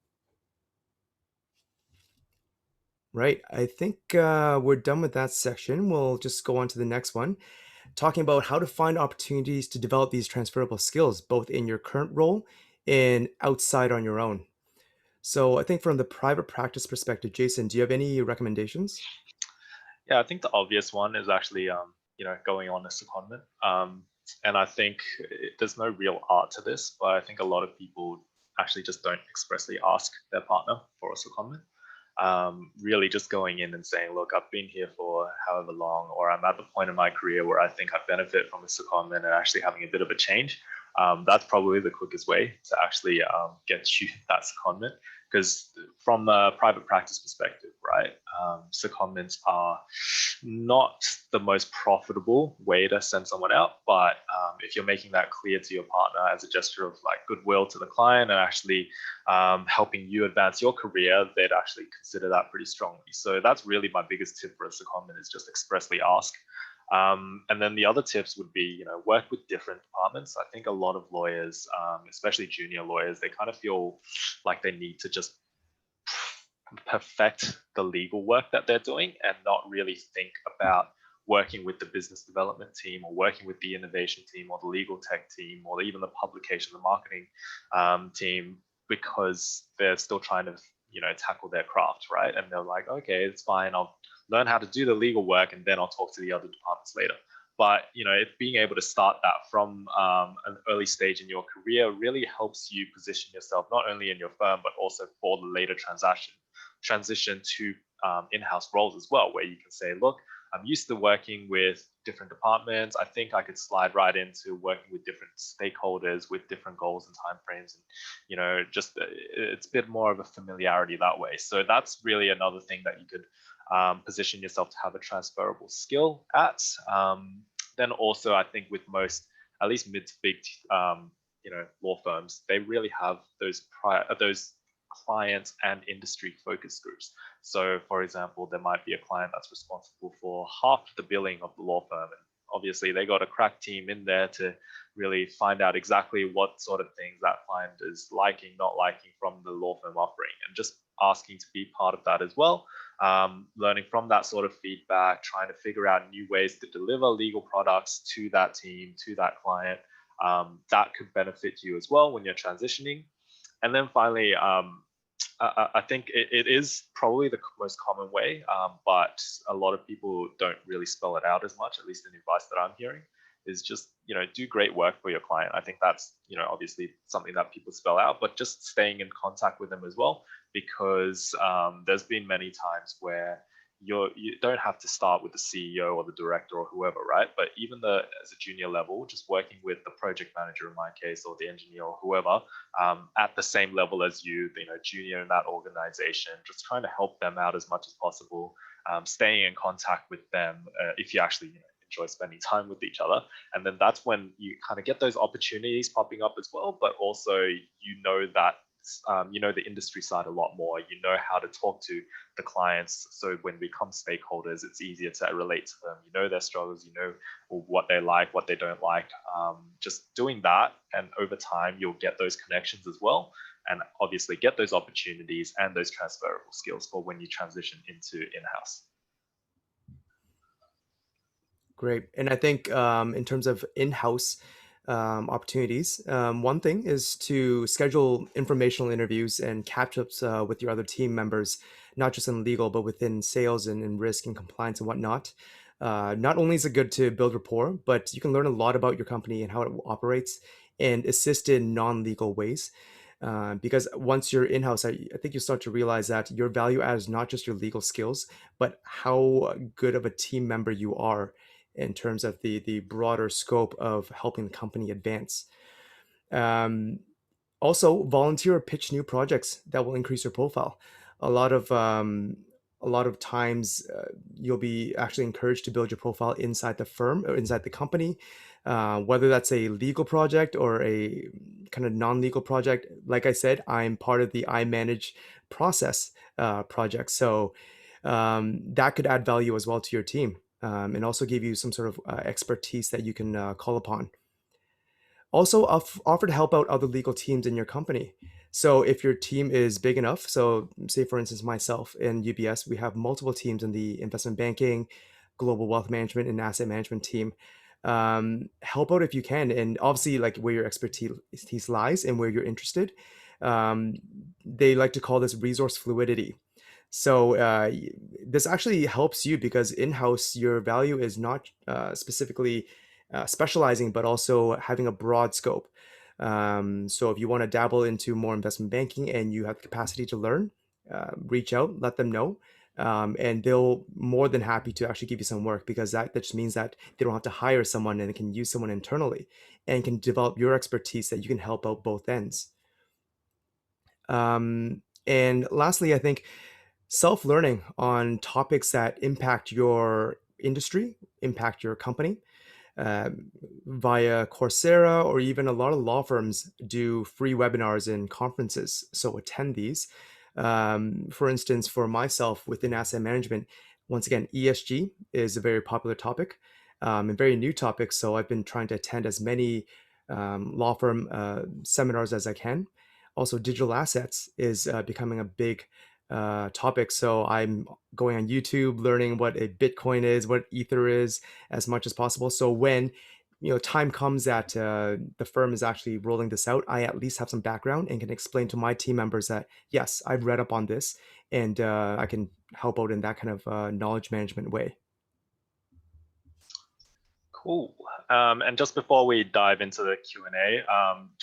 Right. I think we're done with that section. We'll just go on to the next one, talking about how to find opportunities to develop these transferable skills, both in your current role and outside on your own. So I think from the private practice perspective, Jason, do you have any recommendations? Yeah, I think the obvious one is actually, going on a secondment. And I think there's no real art to this, but I think a lot of people actually just don't expressly ask their partner for a secondment. really just going in and saying, look, I've been here for however long, or I'm at the point in my career where I think I benefit from a secondment and actually having a bit of a change. That's probably the quickest way to actually get you that secondment. Because from a private practice perspective, right, secondments are not the most profitable way to send someone out. But if you're making that clear to your partner as a gesture of like goodwill to the client and actually helping you advance your career, they'd actually consider that pretty strongly. So that's really my biggest tip for a secondment, is just expressly ask. And then the other tips would be, work with different departments. I think a lot of lawyers, especially junior lawyers, they kind of feel like they need to just perfect the legal work that they're doing and not really think about working with the business development team or working with the innovation team or the legal tech team or even the publication, the marketing team, because they're still trying to, tackle their craft, right? And they're like, okay, it's fine. I'll learn how to do the legal work and then I'll talk to the other departments later. But being able to start that from an early stage in your career really helps you position yourself not only in your firm but also for the later transition to in-house roles as well, where you can say, look, I'm used to working with different departments. I think I could slide right into working with different stakeholders with different goals and timeframes, and just it's a bit more of a familiarity that way. So that's really another thing that you could position yourself to have a transferable skill at. Then also, I think with most, at least mid to big, law firms, they really have those clients and industry focus groups. So, for example, there might be a client that's responsible for half the billing of the law firm, and obviously they got a crack team in there to really find out exactly what sort of things that client is liking, not liking from the law firm offering, and just asking to be part of that as well. Learning from that sort of feedback, trying to figure out new ways to deliver legal products to that team, to that client. That could benefit you as well when you're transitioning. And then finally, I think it is probably the most common way, but a lot of people don't really spell it out as much, at least in the advice that I'm hearing, is just, do great work for your client. I think that's, obviously something that people spell out, but just staying in contact with them as well, because there's been many times where you don't have to start with the CEO or the director or whoever, right? But even as a junior level, just working with the project manager in my case, or the engineer or whoever, at the same level as you, junior in that organization, just trying to help them out as much as possible, staying in contact with them if you actually enjoy spending time with each other. And then that's when you kind of get those opportunities popping up as well, but also that the industry side a lot more. You know how to talk to the clients, so when we become stakeholders, it's easier to relate to them. You know their struggles, what they like, what they don't like. Just doing that, and over time, you'll get those connections as well, and obviously get those opportunities and those transferable skills for when you transition into in-house. Great. And I think in terms of in-house opportunities, one thing is to schedule informational interviews and catch-ups with your other team members, not just in legal, but within sales and in risk and compliance and whatnot. Not only is it good to build rapport, but you can learn a lot about your company and how it operates and assist in non-legal ways. Because once you're in-house, I think you start to realize that your value add is not just your legal skills, but how good of a team member you are in terms of the broader scope of helping the company advance. Also, volunteer or pitch new projects that will increase your profile. A lot of times, you'll be actually encouraged to build your profile inside the firm or inside the company, whether that's a legal project or a kind of non-legal project. Like I said, I'm part of the I Manage process project, so that could add value as well to your team, and also give you some sort of expertise that you can call upon. Also, offer to help out other legal teams in your company. So if your team is big enough, so say for instance myself in UBS, we have multiple teams in the investment banking, global wealth management, and asset management team. Help out if you can, and obviously like where your expertise lies and where you're interested. They like to call this resource fluidity. So this actually helps you because in-house, your value is not specifically specializing, but also having a broad scope. So if you want to dabble into more investment banking and you have the capacity to learn, reach out, let them know. And they'll more than happy to actually give you some work, because that just means that they don't have to hire someone and they can use someone internally and can develop your expertise that you can help out both ends. And lastly, I think self-learning on topics that impact your industry, impact your company, via Coursera, or even a lot of law firms do free webinars and conferences. So attend these. For instance, for myself within asset management, once again, ESG is a very popular topic, and very new topic. So I've been trying to attend as many law firm seminars as I can. Also, digital assets is becoming a big topic. So I'm going on YouTube, learning what a Bitcoin is, what Ether is, as much as possible. So when time comes that the firm is actually rolling this out, I at least have some background and can explain to my team members that yes, I've read up on this, and I can help out in that kind of knowledge management way. Cool. And just before we dive into the Q&A,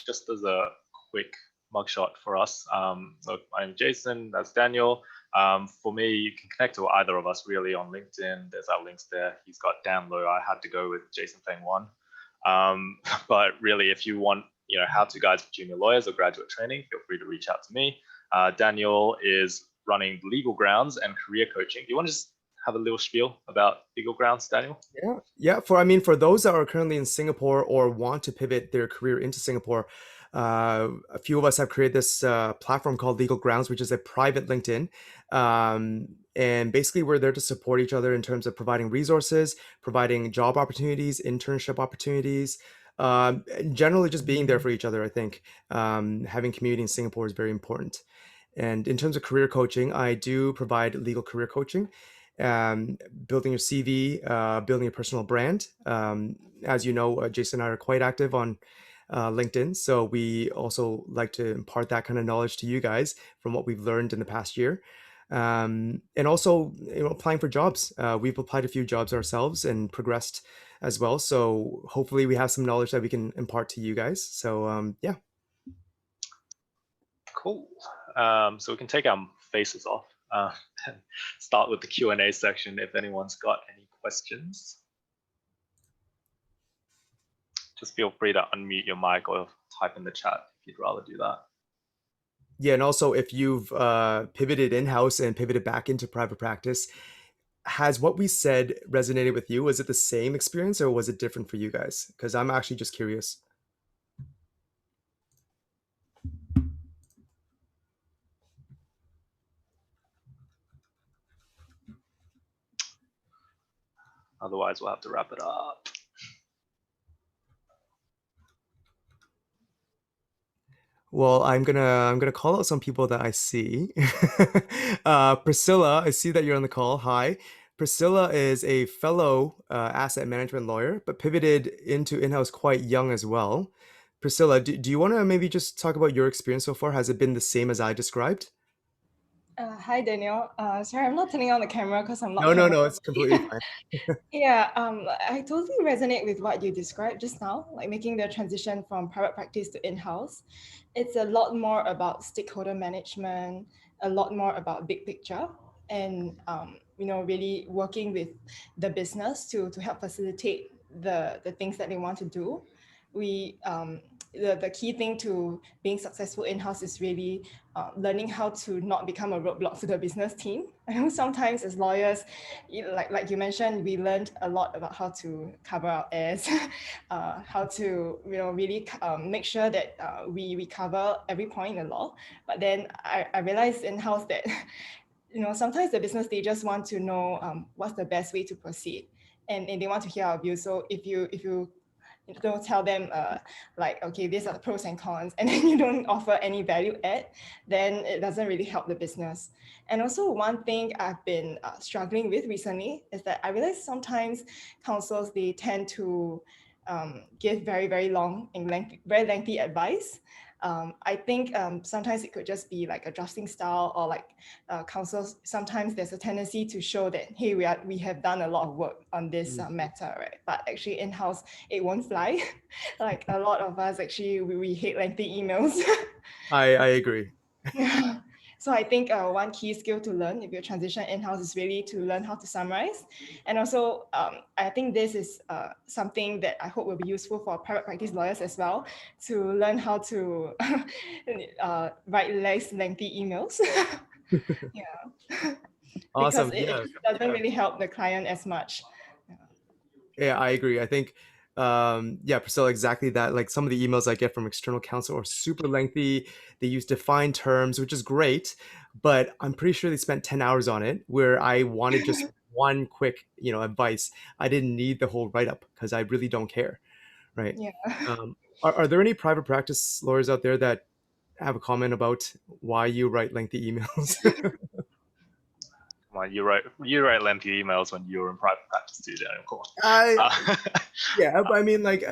just as a quick mugshot for us. So I'm Jason, that's Daniel. For me, you can connect to either of us really on LinkedIn. There's our links there. He's got Dan Low. I had to go with Jason Feng 1. But really, if you want how-to guides for junior lawyers or graduate training, feel free to reach out to me. Daniel is running Legal Grounds and career coaching. Do you want to just have a little spiel about Legal Grounds, Daniel? Yeah. For those that are currently in Singapore or want to pivot their career into Singapore, a few of us have created this platform called Legal Grounds, which is a private LinkedIn. And basically, we're there to support each other in terms of providing resources, providing job opportunities, internship opportunities, generally just being there for each other. I think having community in Singapore is very important. And in terms of career coaching, I do provide legal career coaching, building your CV, building a personal brand. As you know, Jason and I are quite active on LinkedIn, so we also like to impart that kind of knowledge to you guys from what we've learned in the past year. And also, applying for jobs. We've applied a few jobs ourselves and progressed as well. So hopefully, we have some knowledge that we can impart to you guys. So yeah. Cool. So we can take our faces off and start with the Q&A section if anyone's got any questions. Just feel free to unmute your mic or type in the chat if you'd rather do that. Yeah, and also if you've pivoted in-house and pivoted back into private practice, has what we said resonated with you? Was it the same experience or was it different for you guys? Because I'm actually just curious. Otherwise, we'll have to wrap it up. Well, I'm gonna call out some people that I see. Priscilla, I see that you're on the call. Hi. Priscilla is a fellow asset management lawyer, but pivoted into in-house quite young as well. Priscilla, do you want to maybe just talk about your experience so far? Has it been the same as I described? Hi, Daniel. Sorry, I'm not turning on the camera because I'm not. No, it's completely fine. Yeah, I totally resonate with what you described just now, like making the transition from private practice to in-house. It's a lot more about stakeholder management, a lot more about big picture, and really working with the business to help facilitate the things that they want to do. The key thing to being successful in-house is really learning how to not become a roadblock to the business team. I know sometimes as lawyers, like you mentioned, we learned a lot about how to cover our ass, how to really make sure that we cover every point in the law. But then I realized in-house that sometimes the business, they just want to know what's the best way to proceed, and they want to hear our views. So if you don't tell them okay, these are the pros and cons, and then you don't offer any value add, then it doesn't really help the business. And also one thing I've been struggling with recently is that I realize sometimes counsels, they tend to give very, very long and very lengthy advice. I think sometimes it could just be like adjusting style, or like counsels, sometimes there's a tendency to show that, hey, we have done a lot of work on this matter, right? But actually in-house, it won't fly. Like a lot of us actually, we hate lengthy emails. I agree. Yeah. So I think one key skill to learn if you transition in-house is really to learn how to summarize. And also, I think this is something that I hope will be useful for private practice lawyers as well, to learn how to write less lengthy emails. Yeah. Awesome. Because it doesn't really help the client as much. Yeah, I agree. I think, yeah, Priscilla, exactly that. Like some of the emails I get from external counsel are super lengthy. They use defined terms, which is great, but I'm pretty sure they spent 10 hours on it where I wanted just one quick, advice. I didn't need the whole write-up because I really don't care, right? Yeah. Are there any private practice lawyers out there that have a comment about why you write lengthy emails? Well, you write lengthy emails when you're in private practice too, Daniel. Come on. Yeah, but I mean, like,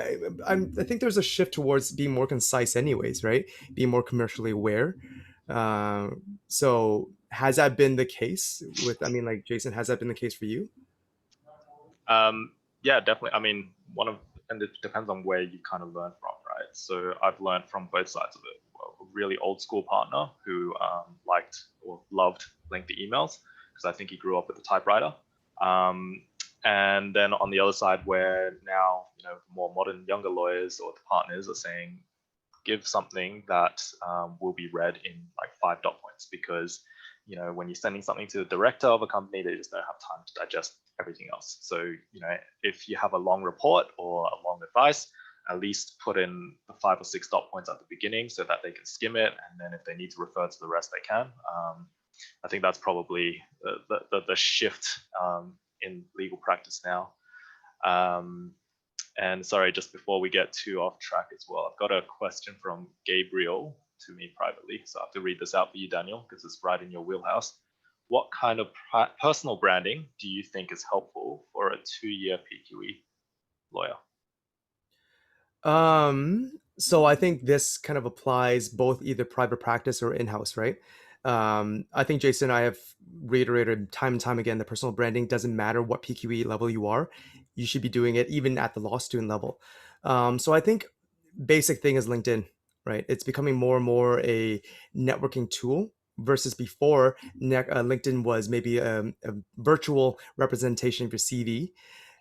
I think there's a shift towards being more concise, anyways, right? Being more commercially aware. So has that been the case with? I mean, like, Jason, has that been the case for you? Yeah, definitely. I mean, and it depends on where you kind of learn from, right? So I've learned from both sides of it. A really old school partner who liked or loved lengthy emails because I think he grew up with a typewriter. And then on the other side, where now more modern younger lawyers or the partners are saying, give something that will be read in like 5 dot points, because when you're sending something to the director of a company, they just don't have time to digest everything else. So if you have a long report or a long advice, at least put in the 5 or 6 dot points at the beginning so that they can skim it, and then if they need to refer to the rest, they can. I think that's probably the shift in legal practice now. And sorry, just before we get too off track as well, I've got a question from Gabriel to me privately. So I have to read this out for you, Daniel, because it's right in your wheelhouse. What kind of personal branding do you think is helpful for a 2-year PQE lawyer? So I think this kind of applies both either private practice or in-house, right? I think Jason and I have reiterated time and time again that personal branding doesn't matter what PQE level you are. You should be doing it even at the law student level. So I think basic thing is LinkedIn, right? It's becoming more and more a networking tool versus before LinkedIn was maybe a virtual representation of your CV.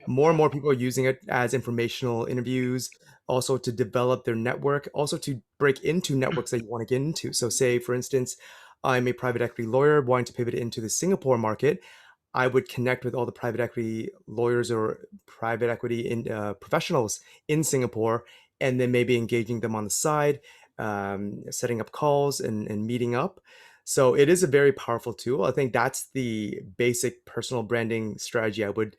More and more people are using it as informational interviews, also to develop their network, also to break into networks that you want to get into. So say, for instance, I'm a private equity lawyer wanting to pivot into the Singapore market. I would connect with all the private equity lawyers or private equity professionals in Singapore, and then maybe engaging them on the side, setting up calls and meeting up. So it is a very powerful tool. I think that's the basic personal branding strategy I would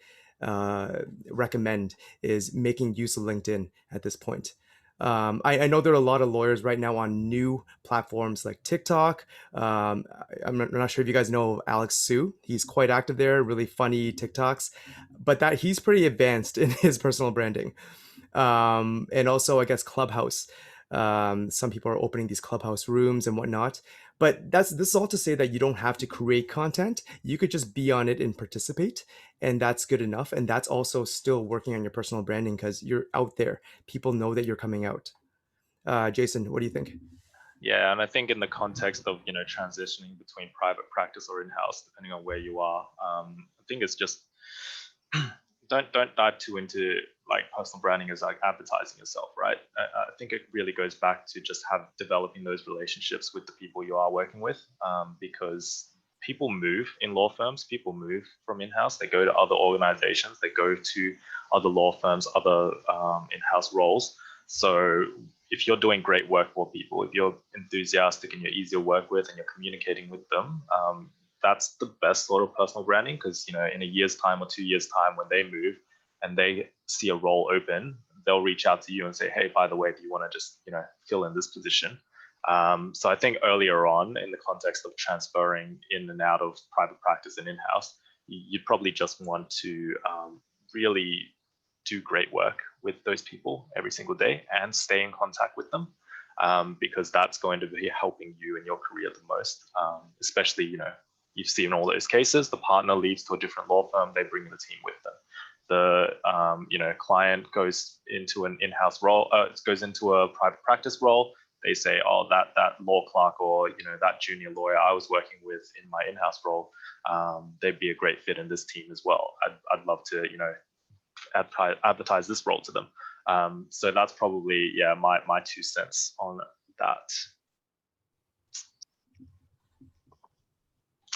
recommend, is making use of LinkedIn at this point. I know there are a lot of lawyers right now on new platforms like TikTok. I'm not sure if you guys know Alex Su. He's quite active there, really funny TikToks, but that he's pretty advanced in his personal branding. And also, I guess, Clubhouse. Some people are opening these Clubhouse rooms and whatnot. But this is all to say that you don't have to create content. You could just be on it and participate, and that's good enough. And that's also still working on your personal branding because you're out there. People know that you're coming out. Jason, what do you think? Yeah, and I think in the context of transitioning between private practice or in-house, depending on where you are, I think it's just don't dive too into like personal branding as like advertising yourself, right? I think it really goes back to just developing those relationships with the people you are working with, because people move in law firms, people move from in-house, they go to other organizations, they go to other law firms, other in-house roles. So if you're doing great work for people, if you're enthusiastic and you're easy to work with and you're communicating with them, that's the best sort of personal branding, because in a year's time or 2 years' time, when they move and they see a role open, they'll reach out to you and say, hey, by the way, do you want to just fill in this position? So I think earlier on, in the context of transferring in and out of private practice and in-house, you'd probably just want to really do great work with those people every single day and stay in contact with them, because that's going to be helping you in your career the most, especially you've seen all those cases. The partner leaves to a different law firm, they bring the team with them. The client goes into an in-house role, goes into a private practice role, they say, oh, that law clerk or that junior lawyer I was working with in my in-house role, they'd be a great fit in this team as well. I'd love to advertise this role to them. So that's probably my 2 cents on that.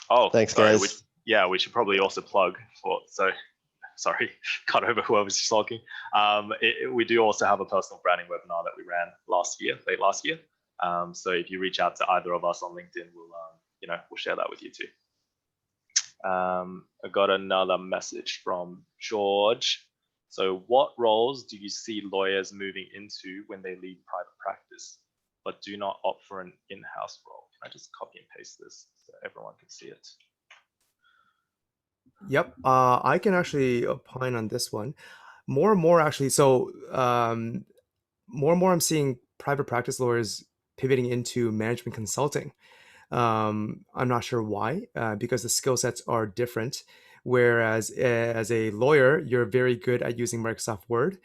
Oh, thanks, sorry, guys. we should probably also plug for. So, sorry, cut over whoever's talking. We do also have a personal branding webinar that we ran late last year. So if you reach out to either of us on LinkedIn, we'll share that with you too. I got another message from George. So what roles do you see lawyers moving into when they leave private practice, but do not opt for an in-house role? Can I just copy and paste this so everyone can see it? Yep, I can actually opine on this one. More and more, actually. So more and more, I'm seeing private practice lawyers pivoting into management consulting. I'm not sure why, because the skill sets are different. Whereas as a lawyer, you're very good at using Microsoft Word.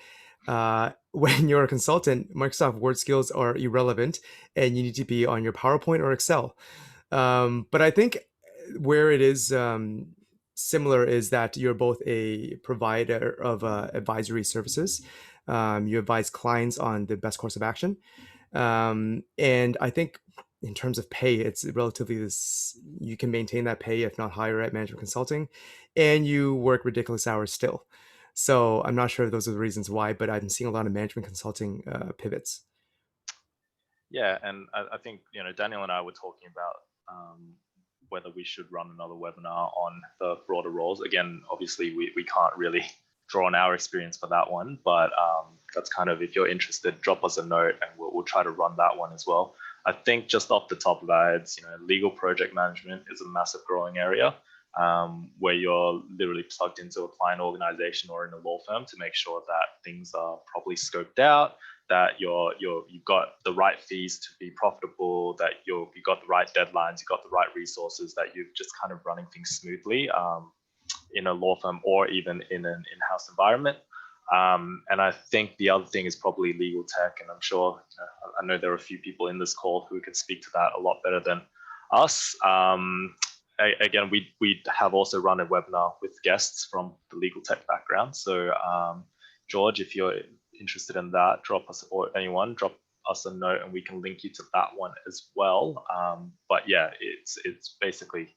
When you're a consultant, Microsoft Word skills are irrelevant, and you need to be on your PowerPoint or Excel. But I think where it is similar is that you're both a provider of advisory services. You advise clients on the best course of action. And I think in terms of pay, it's relatively you can maintain that pay, if not higher, at management consulting, and you work ridiculous hours still. So I'm not sure if those are the reasons why, but I'm seeing a lot of management consulting pivots. Yeah, and I think Daniel and I were talking about whether we should run another webinar on the broader roles. Again, obviously we can't really draw on our experience for that one, but that's kind of, if you're interested, drop us a note and we'll try to run that one as well. I think just off the top of our heads, legal project management is a massive growing area where you're literally plugged into a client organization or in a law firm to make sure that things are properly scoped out, that you've got the right fees to be profitable, that you've got the right deadlines, you've got the right resources, that you're just kind of running things smoothly in a law firm or even in an in-house environment. And I think the other thing is probably legal tech, and I'm sure I know there are a few people in this call who can speak to that a lot better than us. Again, we have also run a webinar with guests from the legal tech background. So George, if you're interested in that, drop us a note and we can link you to that one as well. But yeah, it's basically,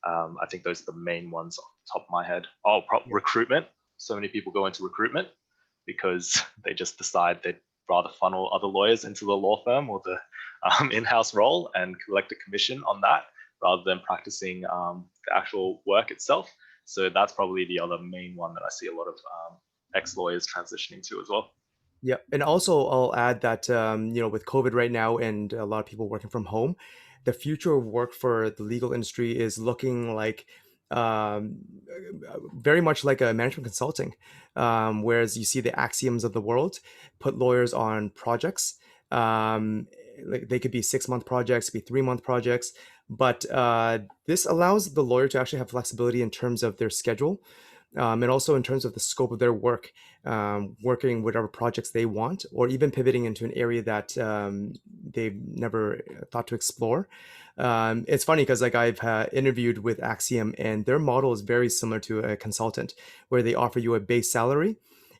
I think those are the main ones off the top of my head. Oh, recruitment. So many people go into recruitment because they just decide they'd rather funnel other lawyers into the law firm or the in-house role and collect a commission on that rather than practicing the actual work itself. So that's probably the other main one that I see a lot of ex-lawyers transitioning to as well. Yeah, and also I'll add that with COVID right now and a lot of people working from home, the future of work for the legal industry is looking like very much like a management consulting, whereas you see the Axioms of the world put lawyers on projects. Like they could be 6-month projects, could be 3-month projects, but this allows the lawyer to actually have flexibility in terms of their schedule. And also in terms of the scope of their work, working whatever projects they want, or even pivoting into an area that they've never thought to explore. It's funny because I've interviewed with Axiom, and their model is very similar to a consultant, where they offer you a base salary.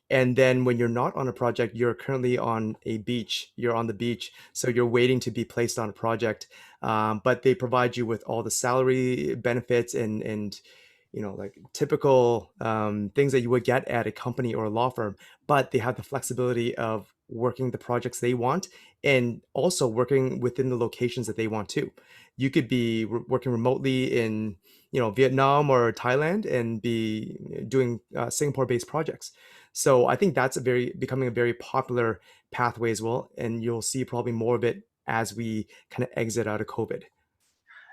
And then when you're not on a project, you're currently on a beach, you're on the beach. So you're waiting to be placed on a project, but they provide you with all the salary benefits and like typical things that you would get at a company or a law firm, but they have the flexibility of working the projects they want and also working within the locations that they want to. You could be working remotely in Vietnam or Thailand and be doing Singapore-based projects. So I think that's becoming a very popular pathway as well, and you'll see probably more of it as we kind of exit out of COVID.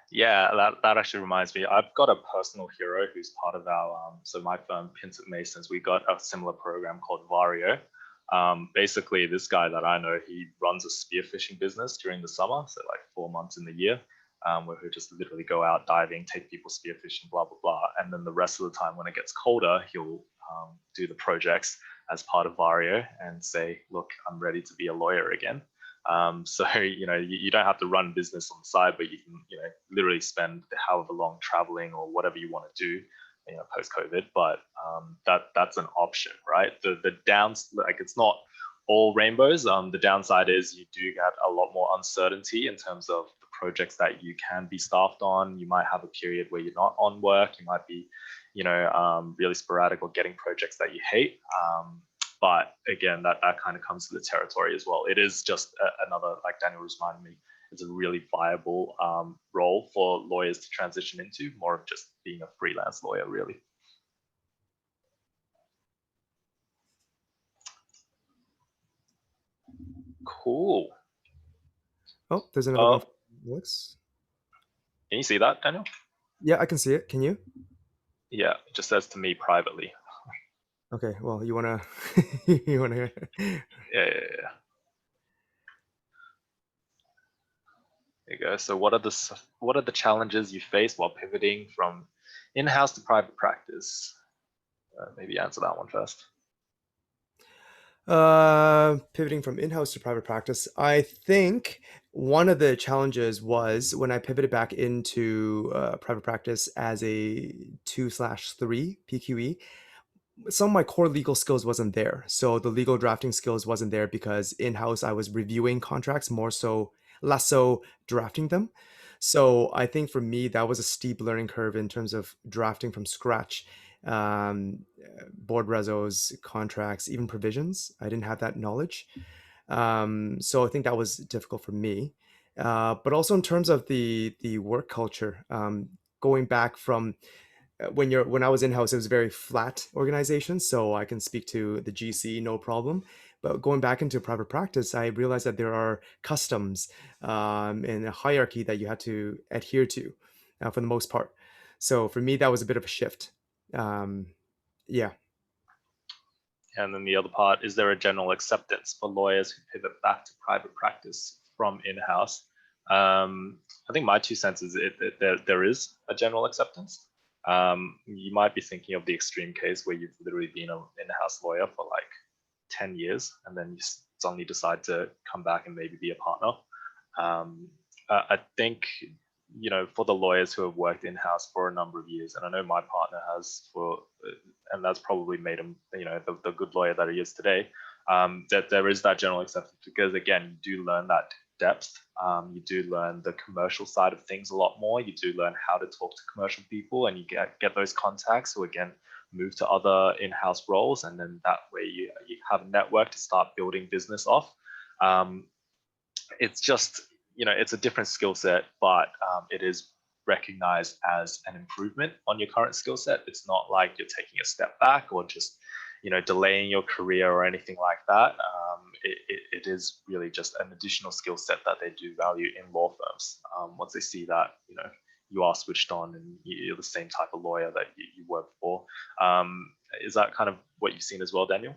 Yeah, that actually reminds me. I've got a personal hero who's part of our, so my firm, Pinsent Masons, we got a similar program called Vario. Basically, this guy that I know, he runs a spearfishing business during the summer, so like 4 months in the year, where he'll just literally go out diving, take people spearfishing, blah, blah, blah. And then the rest of the time, when it gets colder, he'll do the projects as part of Vario and say, look, I'm ready to be a lawyer again. So, you don't have to run business on the side, but you can, literally spend however long traveling or whatever you want to do, post-COVID. But that's an option, right? The downs, like, it's not all rainbows. The downside is you do get a lot more uncertainty in terms of the projects that you can be staffed on. You might have a period where you're not on work. You might be, really sporadic or getting projects that you hate. But again, that kind of comes to the territory as well. It is just another, like Daniel was reminding me, it's a really viable role for lawyers to transition into, more of just being a freelance lawyer, really. Cool. Oh, there's another one. Alex. Can you see that, Daniel? Yeah, I can see it. Can you? Yeah, it just says to me privately. Okay, well, you wanna Yeah. There you go. So what are the challenges you face while pivoting from in-house to private practice? Maybe answer that one first. Pivoting from in-house to private practice, I think one of the challenges was when I pivoted back into private practice as a 2/3 PQE. Some of my core legal skills wasn't there. So the legal drafting skills wasn't there because in-house I was reviewing contracts less so drafting them. So I think for me that was a steep learning curve in terms of drafting from scratch. Board resos, contracts, even provisions. I didn't have that knowledge. So I think that was difficult for me. But also in terms of the work culture, going back from when I was in-house, it was a very flat organization, so I can speak to the GC no problem. But going back into private practice, I realized that there are customs and a hierarchy that you had to adhere to for the most part. So for me, that was a bit of a shift. Yeah. And then the other part, is there a general acceptance for lawyers who pivot back to private practice from in-house? I think my 2 cents is there is a general acceptance. You might be thinking of the extreme case where you've literally been an in-house lawyer for like 10 years and then you suddenly decide to come back and maybe be a partner. I think, for the lawyers who have worked in-house for a number of years, and I know my partner has and that's probably made him, the good lawyer that he is today, that there is that general acceptance because, again, you do learn that depth. You do learn the commercial side of things a lot more. You do learn how to talk to commercial people, and you get those contacts who, again, move to other in-house roles, and then that way you have a network to start building business off. It's just, it's a different skill set, but it is recognized as an improvement on your current skill set. It's not like you're taking a step back or just, delaying your career or anything like that. It is really just an additional skill set that they do value in law firms. Once they see that, you are switched on and you're the same type of lawyer that you work for. Is that kind of what you've seen as well, Daniel?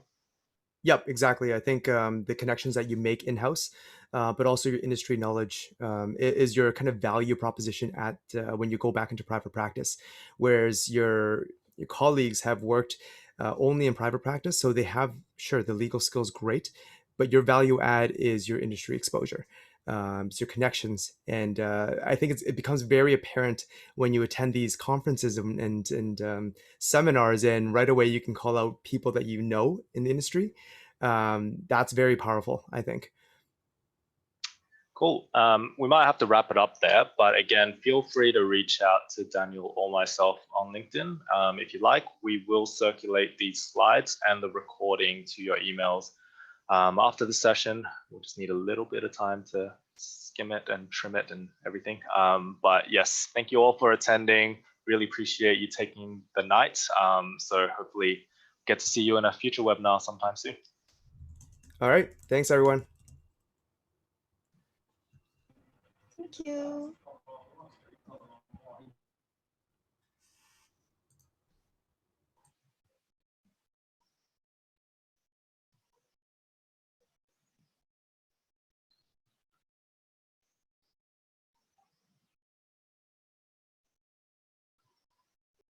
Yep, exactly. I think the connections that you make in-house, but also your industry knowledge is your kind of value proposition at when you go back into private practice. Whereas your colleagues have worked only in private practice, so they have, sure, the legal skills, great, but your value add is your industry exposure. It's your connections, and I think it becomes very apparent when you attend these conferences and seminars, and right away you can call out people that you know in the industry. That's very powerful, I think. Cool. We might have to wrap it up there, but again, feel free to reach out to Daniel or myself on LinkedIn if you like. We will circulate these slides and the recording to your emails after the session. We'll just need a little bit of time to skim it and trim it and everything. But yes, thank you all for attending. Really appreciate you taking the night. So hopefully get to see you in a future webinar sometime soon. All right. Thanks, everyone. Thank you.